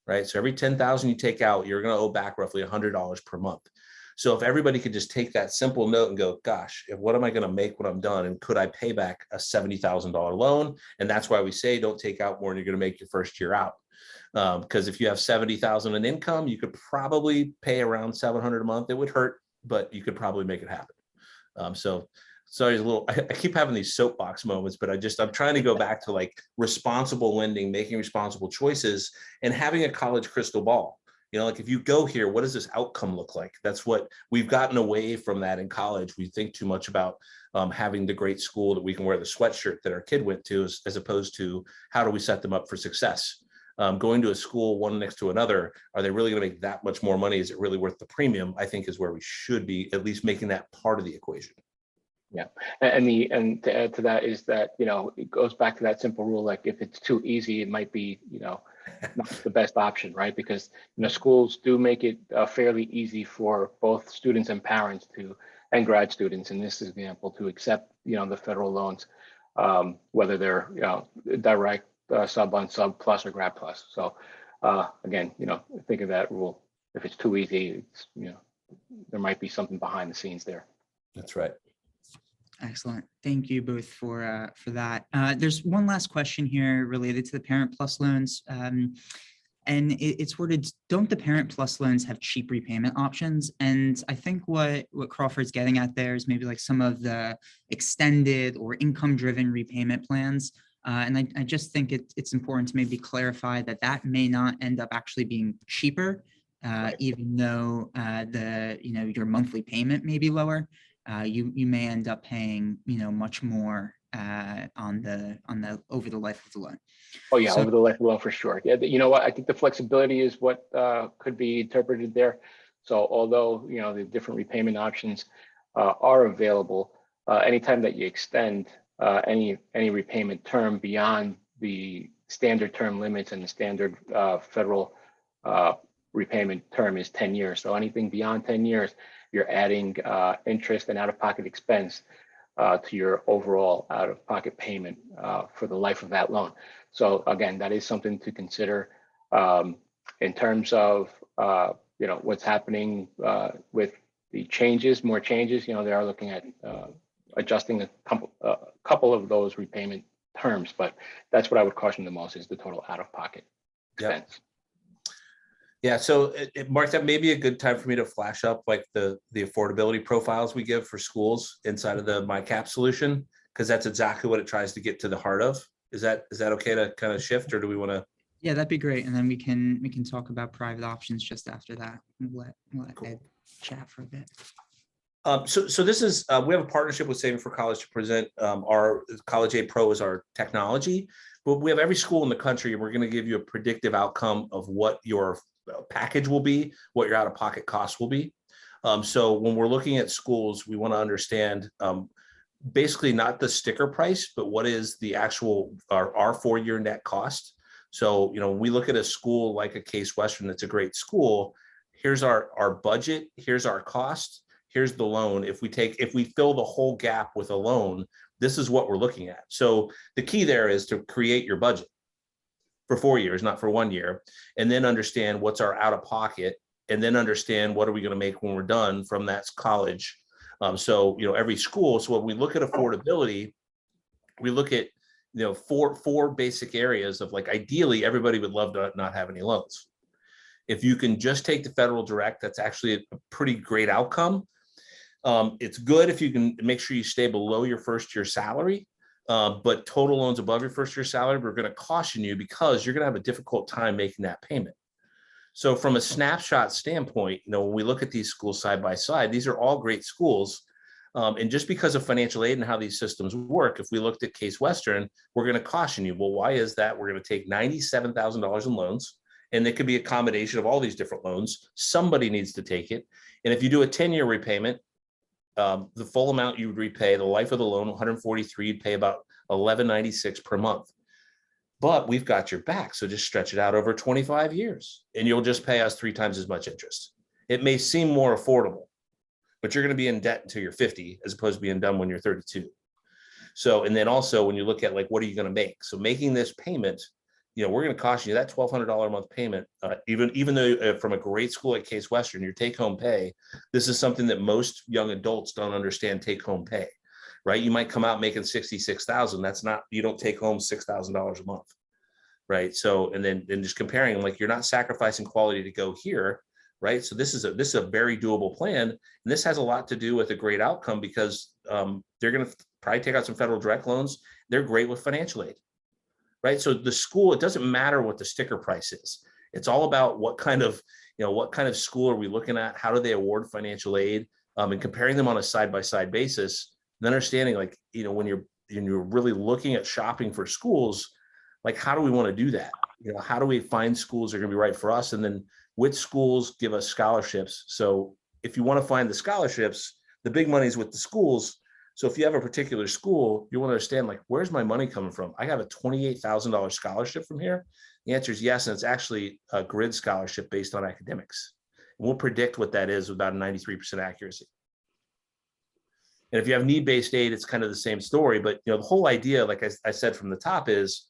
right? So every $10,000 you take out, you're going to owe back roughly $100 per month. So if everybody could just take that simple note and go, gosh, what am I going to make when I'm done? And could I pay back a $70,000 loan? And that's why we say don't take out more than you're going to make your first year out. Because if you have $70,000 in income, you could probably pay around $700 a month. It would hurt, but you could probably make it happen. So I keep having these soapbox moments, but I'm trying to go back to like responsible lending, making responsible choices, and having a college crystal ball. Like if you go here, what does this outcome look like? That's what we've gotten away from that in college. We think too much about having the great school that we can wear the sweatshirt that our kid went to, as opposed to how do we set them up for success? Going to a school one next to another, are they really going to make that much more money? Is it really worth the premium? I think is where we should be, at least making that part of the equation. Yeah, and to add to that is that, it goes back to that simple rule, like if it's too easy, it might be, not the best option, right? Because, schools do make it fairly easy for both students and parents and grad students in this example to accept, the federal loans, whether they're, direct sub on sub plus or grad plus. So again, think of that rule. If it's too easy, it's, there might be something behind the scenes there. That's right. Excellent. Thank you both for that. There's one last question here related to the Parent Plus loans. And it's worded, don't the Parent Plus loans have cheap repayment options? And I think what Crawford's getting at there is maybe like some of the extended or income-driven repayment plans. And I just think it's important to maybe clarify that that may not end up actually being cheaper, even though your monthly payment may be lower. You may end up paying much more on the over the life of the loan. Oh yeah, So, over the life of the loan for sure. Yeah, you know what? I think the flexibility is what could be interpreted there. So although the different repayment options are available, anytime that you extend any repayment term beyond the standard term limits, and the standard federal repayment term is 10 years. So anything beyond 10 years, you're adding interest and out-of-pocket expense to your overall out-of-pocket payment for the life of that loan. So again, that is something to consider in terms of what's happening with the changes, more changes. They are looking at adjusting a couple of those repayment terms, but that's what I would caution the most, is the total out-of-pocket expense. Yeah, so Mark, that may be a good time for me to flash up like the affordability profiles we give for schools inside of the MyCap solution, because that's exactly what it tries to get to the heart of. Is that okay to kind of shift, or do we want to? Yeah, that'd be great, and then we can talk about private options just after that. Let Cool. Ed chat for a bit. So this is we have a partnership with Saving for College to present our College Aid Pro as our technology, but we have every school in the country, and we're going to give you a predictive outcome of what your package will be, what your out-of-pocket costs will be. So when we're looking at schools, we want to understand basically not the sticker price, but what is the actual our 4-year net cost. So when we look at a school like a Case Western that's a great school, here's our budget, here's our cost, here's the loan. If we fill the whole gap with a loan, this is what we're looking at. So the key there is to create your budget for 4 years, not for 1 year, and then understand what's our out of pocket, and then understand what are we going to make when we're done from that college. So every school. So when we look at affordability, we look at four basic areas of, like, ideally everybody would love to not have any loans. If you can just take the federal direct, that's actually a pretty great outcome. It's good if you can make sure you stay below your first year salary. But total loans above your first year salary, we're going to caution you, because you're going to have a difficult time making that payment. So from a snapshot standpoint, when we look at these schools side by side, these are all great schools. And just because of financial aid and how these systems work, if we looked at Case Western, we're going to caution you. Well, why is that? We're going to take $97,000 in loans, and it could be a combination of all these different loans. Somebody needs to take it. And if you do a 10-year repayment, the full amount you would repay, the life of the loan, 143, you'd pay about $11.96 per month. But we've got your back. So just stretch it out over 25 years, and you'll just pay us 3 times as much interest. It may seem more affordable, but you're going to be in debt until you're 50, as opposed to being done when you're 32. So, and then also when you look at, like, what are you going to make? So making this payment, we're going to caution you that $1,200 a month payment, even though from a great school like Case Western, your take home pay, this is something that most young adults don't understand, take home pay, right? You might come out making $66,000. That's not, you don't take home $6,000 a month, right? So, and then just comparing them, like, you're not sacrificing quality to go here, right? So this is a very doable plan. And this has a lot to do with a great outcome, because they're going to probably take out some federal direct loans. They're great with financial aid, right? So the school, it doesn't matter what the sticker price is. It's all about what kind of school are we looking at? How do they award financial aid? And comparing them on a side-by-side basis, and understanding, like, when you're really looking at shopping for schools, like, how do we want to do that? How do we find schools that are going to be right for us? And then which schools give us scholarships? So if you want to find the scholarships, the big money is with the schools. So if you have a particular school, you want to understand, like, where's my money coming from? I have a $28,000 scholarship from here. The answer is yes. And it's actually a grid scholarship based on academics. And we'll predict what that is with about a 93% accuracy. And if you have need-based aid, it's kind of the same story. But the whole idea, like I said from the top, is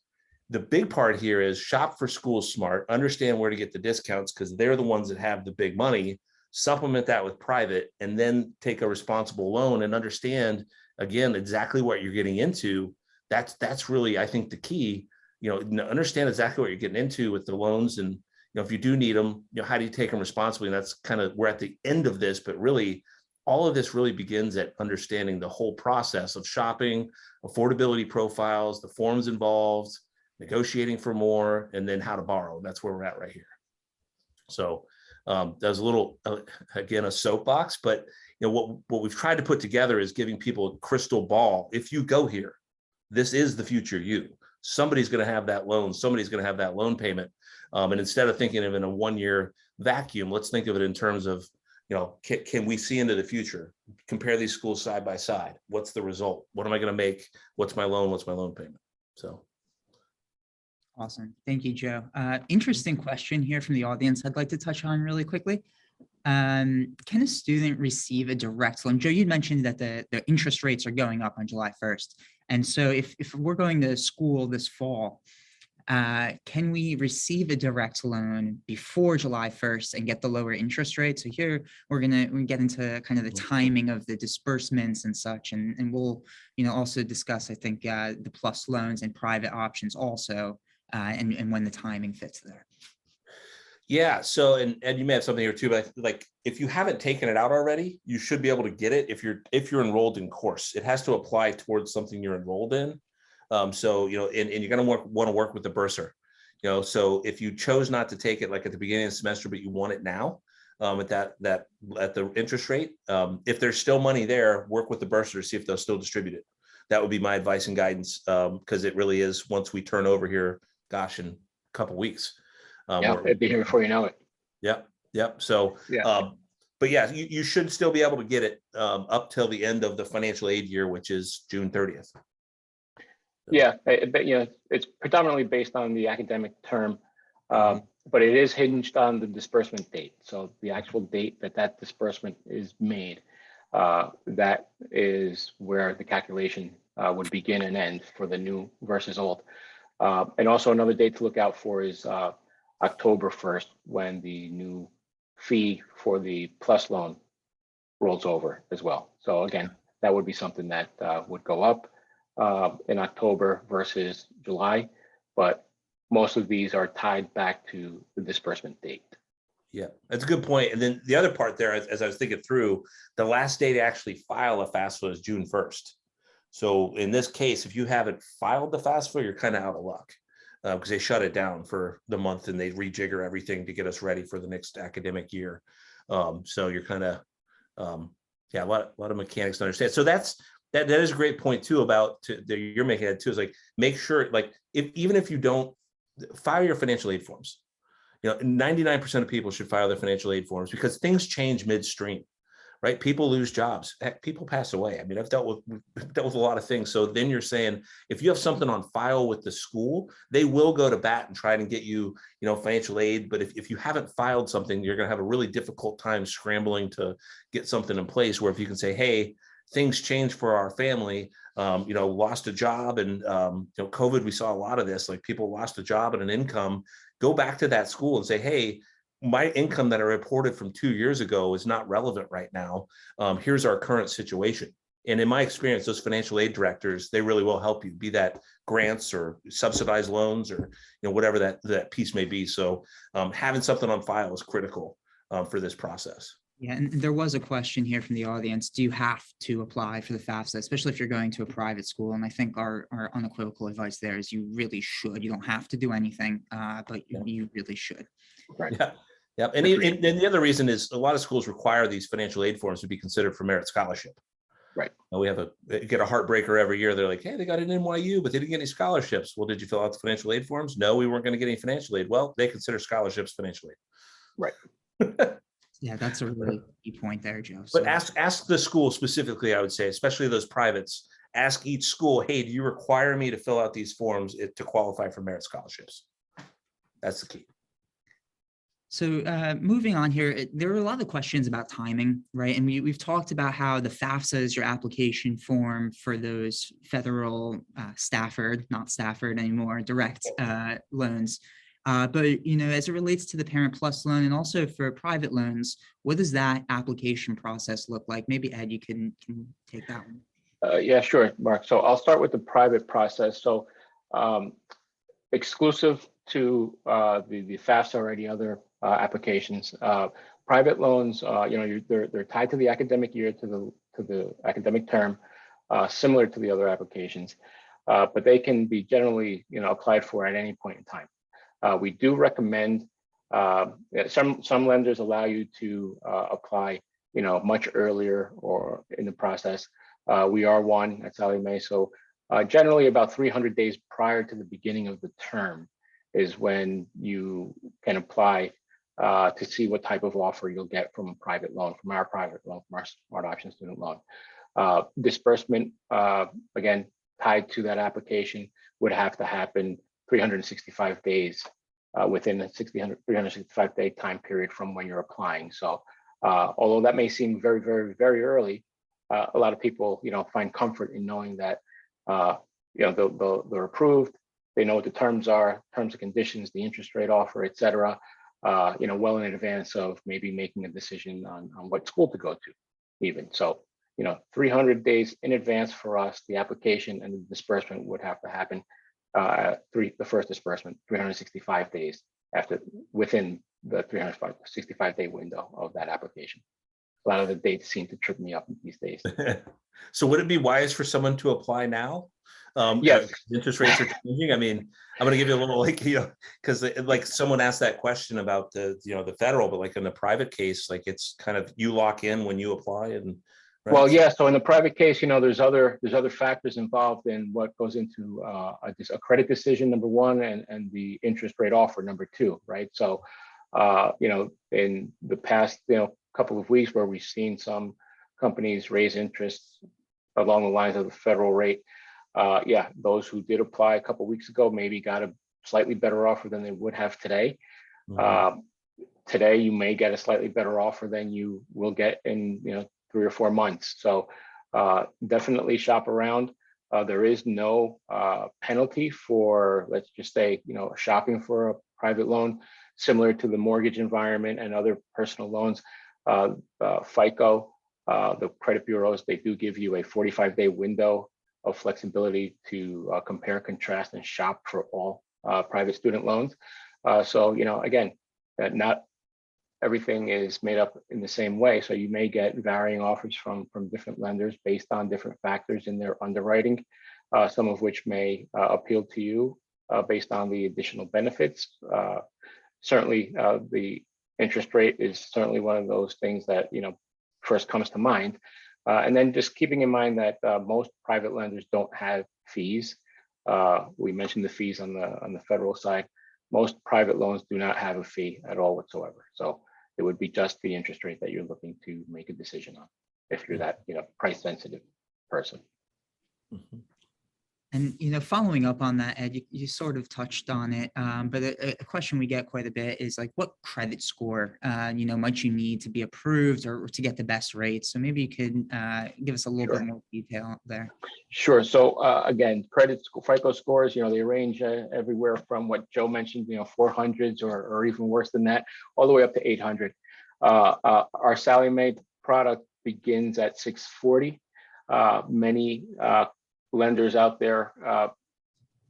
the big part here is shop for schools smart, understand where to get the discounts, because they're the ones that have the big money, supplement that with private, and then take a responsible loan and understand, again, exactly what you're getting into. That's really, I think, the key. Understand exactly what you're getting into with the loans, and if you do need them, how do you take them responsibly? And that's kind of, we're at the end of this, but really all of this really begins at understanding the whole process of shopping, affordability profiles, the forms involved, negotiating for more, and then how to borrow. That's where we're at right here. So that was a little, again, a soapbox, but what we've tried to put together is giving people a crystal ball. If you go here, this is the future you. Somebody's going to have that loan. Somebody's going to have that loan payment. And instead of thinking of it in a 1-year vacuum, let's think of it in terms of, can we see into the future? Compare these schools side by side. What's the result? What am I going to make? What's my loan? What's my loan payment? So. Awesome. Thank you, Joe. Interesting question here from the audience I'd like to touch on really quickly. Can a student receive a direct loan? Joe, you mentioned that the interest rates are going up on July 1st. And so if we're going to school this fall, can we receive a direct loan before July 1st and get the lower interest rate? So here we get into kind of the timing of the disbursements and such, and we'll also discuss, I think, the plus loans and private options also, and when the timing fits there. Yeah. So, and you may have something here too, but like if you haven't taken it out already, you should be able to get it if you're enrolled in course. It has to apply towards something you're enrolled in. So, and you're going to want to work with the bursar, so if you chose not to take it like at the beginning of the semester, but you want it now, at the interest rate, if there's still money there, work with the bursar to see if they'll still distribute it. That would be my advice and guidance. Cause it really is, once we turn over here, gosh, in a couple weeks. It'd be here before you know it. Yep. So, but yeah, you should still be able to get it, up till the end of the financial aid year, which is June 30th. Yeah, but it's predominantly based on the academic term, but it is hinged on the disbursement date. So the actual date that disbursement is made, that is where the calculation would begin and end for the new versus old. And also another date to look out for is October 1st, when the new fee for the plus loan rolls over as well. So again, that would be something that would go up in October versus July, but most of these are tied back to the disbursement date. Yeah, that's a good point. And then the other part there, as I was thinking through, the last day to actually file a FAFSA is June 1st. So in this case, if you haven't filed the FAFSA, you're kind of out of luck, because they shut it down for the month and they rejigger everything to get us ready for the next academic year. So you're kind of, a lot of mechanics to understand. So that is a great point too about that you're making it too, is like, make sure, like, even if you don't file your financial aid forms, 99% of people should file their financial aid forms, because things change midstream, right? People lose jobs, heck, people pass away. I mean, I've dealt with a lot of things. So then you're saying, if you have something on file with the school, they will go to bat and try to get you, financial aid. But if you haven't filed something, you're going to have a really difficult time scrambling to get something in place, where if you can say, hey, things change for our family, lost a job, and COVID, we saw a lot of this, like people lost a job and an income, go back to that school and say, hey, my income that I reported from 2 years ago is not relevant right now. Here's our current situation. And in my experience, those financial aid directors, they really will help you, be that grants or subsidized loans or whatever that piece may be. So having something on file is critical for this process. Yeah, and there was a question here from the audience. Do you have to apply for the FAFSA, especially if you're going to a private school? And I think our unequivocal advice there is you really should. You don't have to do anything, but you really should. Right. Yeah. And the other reason is a lot of schools require these financial aid forms to be considered for merit scholarship. Right. We get a heartbreaker every year. They're like, hey, they got an NYU, but they didn't get any scholarships. Well, did you fill out the financial aid forms? No, we weren't going to get any financial aid. Well, they consider scholarships financial aid. Right. Yeah, that's a really key point there, Joe. But ask the school specifically, I would say, especially those privates, ask each school, hey, do you require me to fill out these forms to qualify for merit scholarships? That's the key. So moving on here, there are a lot of questions about timing, right? And we've talked about how the FAFSA is your application form for those federal Stafford, not Stafford anymore, direct loans. But, as it relates to the Parent Plus loan and also for private loans, what does that application process look like? Maybe Ed, you can take that one. Yeah, sure, Mark. So I'll start with the private process. So exclusive to the FAFSA or any other applications, private loans, they're tied to the academic year, to the academic term, similar to the other applications, but they can be generally, applied for at any point in time. We do recommend, some lenders allow you to apply, much earlier or in the process. We are one at Sallie Mae, so generally about 300 days prior to the beginning of the term is when you can apply to see what type of offer you'll get from a private loan, from our private loan, from our Smart Option student loan. Disbursement, again, tied to that application, would have to happen 365 days within the 365 day time period from when you're applying. So although that may seem very, very, very early, a lot of people, find comfort in knowing that, they're approved. They know what the terms are, terms and conditions, the interest rate offer, et cetera, well in advance of maybe making a decision on what school to go to even. So, 300 days in advance for us, the application and the disbursement would have to happen the first disbursement 365 days within the 365 day window of that application. A lot of the dates seem to trip me up these days. So would it be wise for someone to apply now? Yes. Interest rates are changing. I mean, I'm going to give you a little because like someone asked that question about the federal, but like in the private case, like it's kind of you lock in when you apply and. Right. Well, yeah. So in the private case, there's other factors involved in what goes into a credit decision, number one, and the interest rate offer, number two, right? So, in the past, couple of weeks where we've seen some companies raise interest along the lines of the federal rate, those who did apply a couple of weeks ago maybe got a slightly better offer than they would have today. Mm-hmm. Today, you may get a slightly better offer than you will get in 3 or 4 months. So definitely shop around. There is no penalty for, let's just say, shopping for a private loan, similar to the mortgage environment and other personal loans. FICO, the credit bureaus, they do give you a 45-day window of flexibility to compare, contrast, and shop for all private student loans. So, again, not everything is made up in the same way. So you may get varying offers from different lenders based on different factors in their underwriting, some of which may appeal to you based on the additional benefits. Certainly, the interest rate is certainly one of those things that first comes to mind. And then just keeping in mind that most private lenders don't have fees. We mentioned the fees on the federal side. Most private loans do not have a fee at all whatsoever. So it would be just the interest rate that you're looking to make a decision on if you're that price sensitive person. Mm-hmm. And following up on that, Ed, you sort of touched on it, but a question we get quite a bit is like, what credit score might you need to be approved or to get the best rate? So maybe you could give us a little bit more detail there. Sure. So again, FICO scores, they range everywhere from what Joe mentioned, 400s or even worse than that, all the way up to 800. Our Sallie Mae product begins at 640. Many lenders out there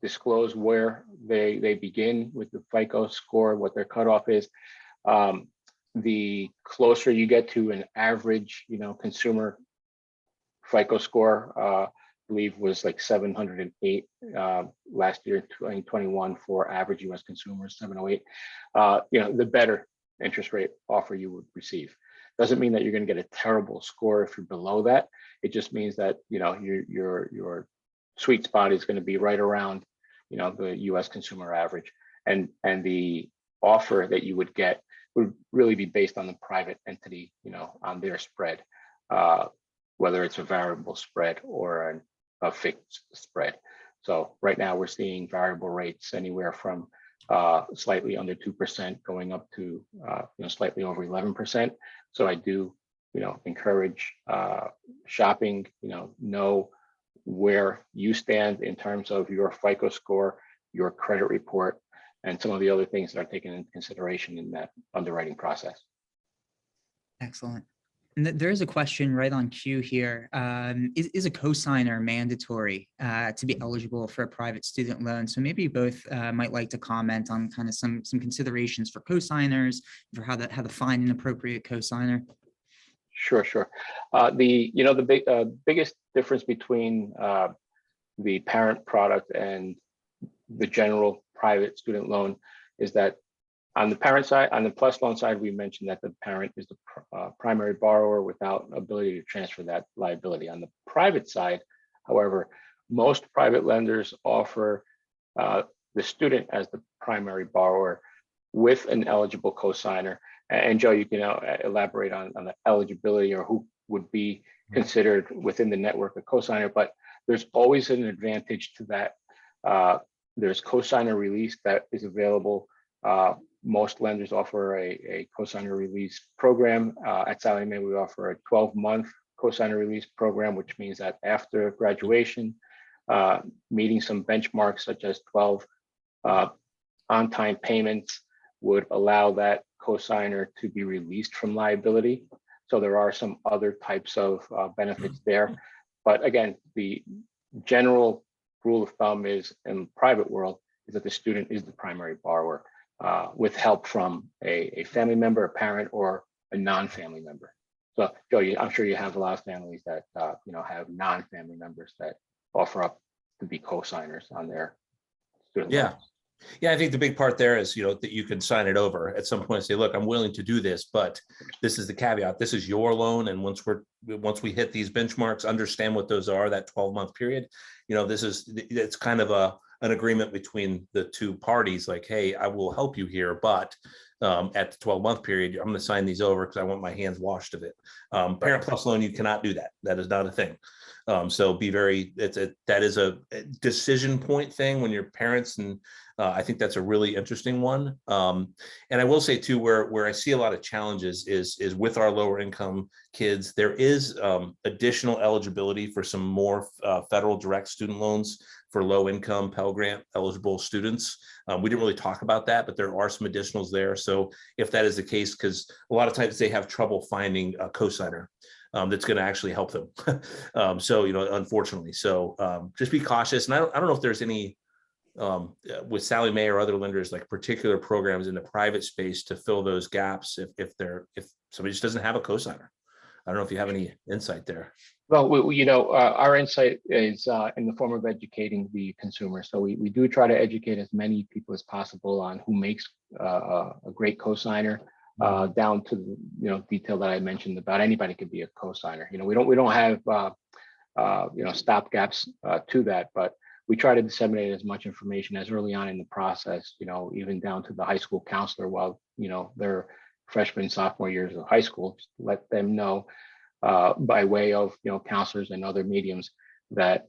disclose where they begin with the FICO score, what their cutoff is. The closer you get to an average, consumer FICO score, I believe was like 708 last year, 2021 for average U.S. consumers, 708. The better interest rate offer you would receive. Doesn't mean that you're going to get a terrible score if you're below that. It just means that your sweet spot is going to be right around the U.S. consumer average, and the offer that you would get would really be based on the private entity, on their spread, whether it's a variable spread or a fixed spread. So right now we're seeing variable rates anywhere from slightly under 2% going up to slightly over 11%. So I do encourage shopping, know where you stand in terms of your FICO score, your credit report, and some of the other things that are taken into consideration in that underwriting process. Excellent. And there is a question right on cue here. Is a cosigner mandatory to be eligible for a private student loan? So maybe you both might like to comment on kind of some considerations for cosigners, for how to find an appropriate cosigner. Sure, sure. The biggest difference between the parent product and the general private student loan is that on the parent side, on the plus loan side, we mentioned that the parent is the primary borrower without ability to transfer that liability. On the private side, however, most private lenders offer the student as the primary borrower with an eligible cosigner. And Joe, you can elaborate on the eligibility or who would be considered within the network a cosigner, but there's always an advantage to that. There's cosigner release that is available. Most lenders offer a cosigner release program. At Sallie Mae, we offer a 12-month cosigner release program, which means that after graduation, meeting some benchmarks such as 12 on-time payments would allow that cosigner to be released from liability. So there are some other types of benefits there. But again, the general rule of thumb is in the private world is that the student is the primary borrower with help from a family member, a parent, or a non-family member. So Joe, I'm sure you have a lot of families that have non-family members that offer up to be co-signers on their student loans. Yeah, I think the big part there is, that you can sign it over at some point and say, look, I'm willing to do this, but this is the caveat. This is your loan. And once we hit these benchmarks, understand what those are, that 12-month period, it's kind of an agreement between the two parties, like, hey, I will help you here, but at the 12-month period, I'm going to sign these over because I want my hands washed of it. Parent plus loan, you cannot do that. That is not a thing. So that is a decision point thing when you're parents, and I think that's a really interesting one. And I will say too, where I see a lot of challenges is with our lower income kids. There is additional eligibility for some more federal direct student loans for low income Pell Grant eligible students. We didn't really talk about that, but there are some additionals there. So if that is the case, because a lot of times they have trouble finding a cosigner that's going to actually help them. Unfortunately, just be cautious. And I don't know if there's any with Sallie Mae or other lenders, like particular programs in the private space to fill those gaps if somebody just doesn't have a cosigner. I don't know if you have any insight there. Well, our insight is in the form of educating the consumer. So we do try to educate as many people as possible on who makes a great cosigner, down to the detail that I mentioned about anybody could be a cosigner. We don't have stopgaps to that, but we try to disseminate as much information as early on in the process. Even down to the high school counselor while they're freshman, sophomore years of high school, just let them know by way of counselors and other mediums that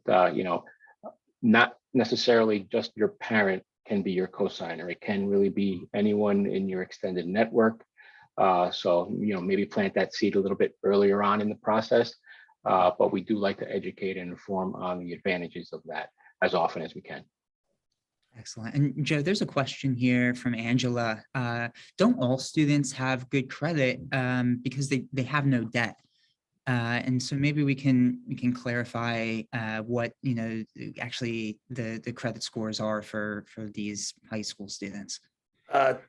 not necessarily just your parent can be your cosigner. It can really be anyone in your extended network. So maybe plant that seed a little bit earlier on in the process, but we do like to educate and inform on the advantages of that as often as we can. Excellent. And Joe, there's a question here from Angela. Don't all students have good credit because they have no debt? And so maybe we can clarify what actually the credit scores are for these high school students.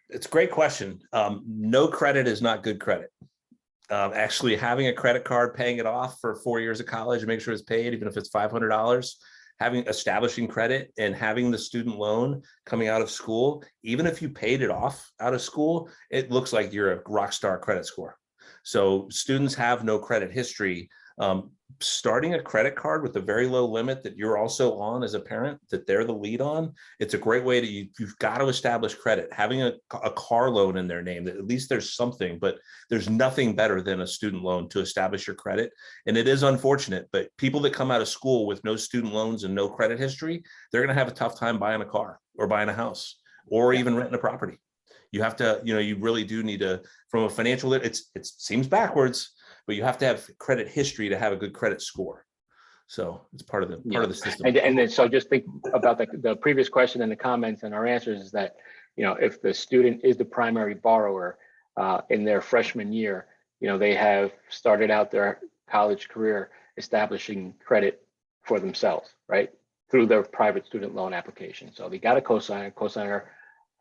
It's a great question. No credit is not good credit. Actually, having a credit card, paying it off for 4 years of college, make sure it's paid, even if it's $500. Establishing credit and having the student loan coming out of school, even if you paid it off out of school, it looks like you're a rock star credit score. So students have no credit history. Starting a credit card with a very low limit that you're also on as a parent, that they're the lead on, it's a great way to, you've got to establish credit. Having a car loan in their name, that at least there's something, but there's nothing better than a student loan to establish your credit. And it is unfortunate, but people that come out of school with no student loans and no credit history, they're going to have a tough time buying a car or buying a house or even renting a property. You have to, you really do need to, from a financial, it seems backwards, but you have to have credit history to have a good credit score. So it's part of the system. And then, so just think about the previous question and the comments and our answers is that, if the student is the primary borrower in their freshman year, they have started out their college career establishing credit for themselves, right? Through their private student loan application. So they got a cosigner. Cosigner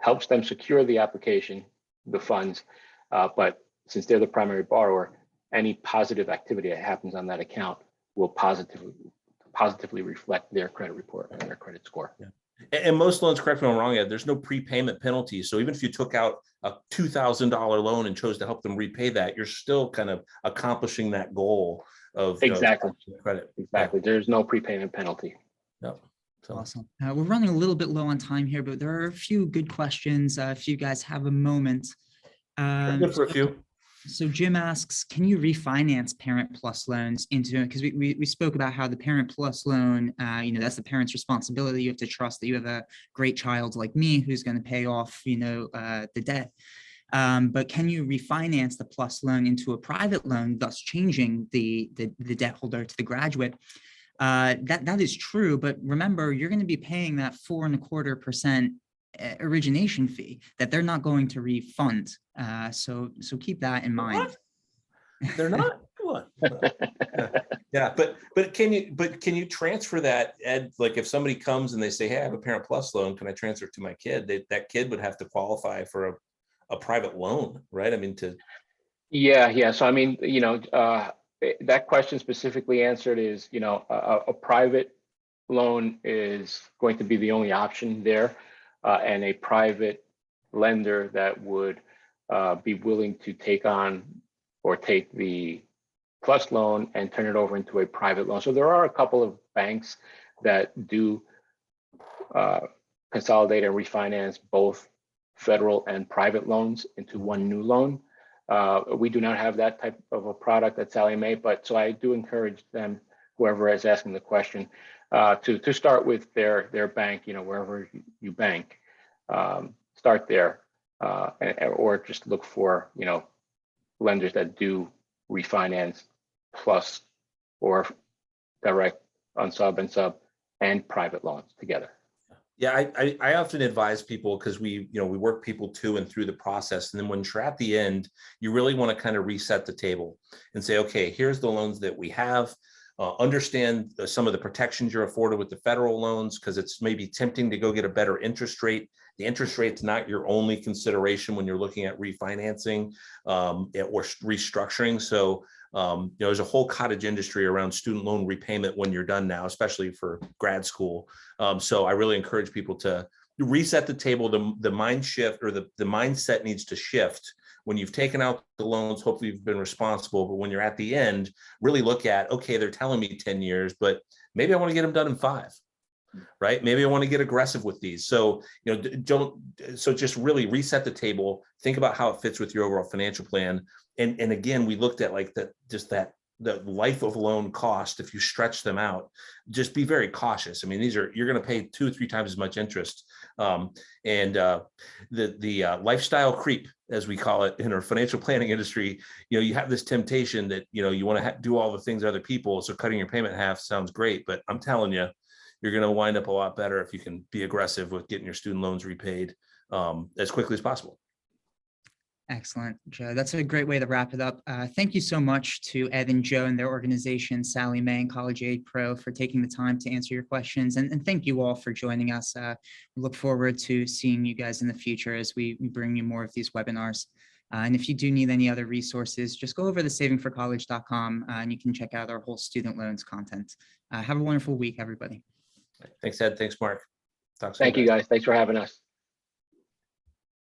helps them secure the application, the funds, but since they're the primary borrower, any positive activity that happens on that account will positively reflect their credit report and their credit score. Yeah. And most loans, correct me if I'm wrong, Ed, there's no prepayment penalty. So even if you took out a $2,000 loan and chose to help them repay that, you're still kind of accomplishing that goal of exactly credit. Exactly. Yeah. There's no prepayment penalty. Yep. So. Awesome. We're running a little bit low on time here, but there are a few good questions. If you guys have a moment. Good for a few. So Jim asks, can you refinance Parent Plus loans into, because we spoke about how the Parent Plus loan, that's the parent's responsibility. You have to trust that you have a great child like me who's going to pay off, the debt. But can you refinance the Plus loan into a private loan, thus changing the debt holder to the graduate? That is true, but remember, you're going to be paying that 4.25% origination fee that they're not going to refund. So keep that in mind. What? They're not. What? Yeah, but can you transfer that, Ed? Like if somebody comes and they say, "Hey, I have a Parent Plus loan, can I transfer it to my kid?" That kid would have to qualify for a private loan, right? I mean, Yeah. So I mean, that question specifically answered is, a private loan is going to be the only option there, and a private lender that would be willing to take on or take the Plus loan and turn it over into a private loan. So there are a couple of banks that do consolidate and refinance both federal and private loans into one new loan. We do not have that type of a product at Sallie Mae, but so I do encourage them, whoever is asking the question, to start with their bank, wherever you bank, start there, or just look for, lenders that do refinance Plus or direct unsub and sub and private loans together. Yeah, I often advise people because we work people to and through the process. And then when you're at the end, you really want to kind of reset the table and say, okay, here's the loans that we have. Understand some of the protections you're afforded with the federal loans, because it's maybe tempting to go get a better interest rate. The interest rate's not your only consideration when you're looking at refinancing or restructuring. So there's a whole cottage industry around student loan repayment when you're done now, especially for grad school. So I really encourage people to reset the table. The mind shift, or the mindset needs to shift. When you've taken out the loans, hopefully you've been responsible, but when you're at the end, really look at, okay, they're telling me 10 years, but maybe I want to get them done in 5, right? Maybe I want to get aggressive with these. So, just really reset the table, think about how it fits with your overall financial plan. And again, we looked at like the life of loan cost. If you stretch them out, just be very cautious. I mean, you're going to pay 2 or 3 times as much interest. The lifestyle creep, as we call it in our financial planning industry, you have this temptation that, you want to do all the things other people. So cutting your payment in half sounds great, but I'm telling you, you're going to wind up a lot better if you can be aggressive with getting your student loans repaid as quickly as possible. Excellent, Joe. That's a great way to wrap it up. Thank you so much to Ed and Joe and their organization, Sallie Mae and College Aid Pro, for taking the time to answer your questions. And thank you all for joining us. We look forward to seeing you guys in the future as we bring you more of these webinars. And if you do need any other resources, just go over to savingforcollege.com and you can check out our whole student loans content. Have a wonderful week, everybody. Thanks, Ed. Thanks, Mark. Thank you, guys. Thanks for having us.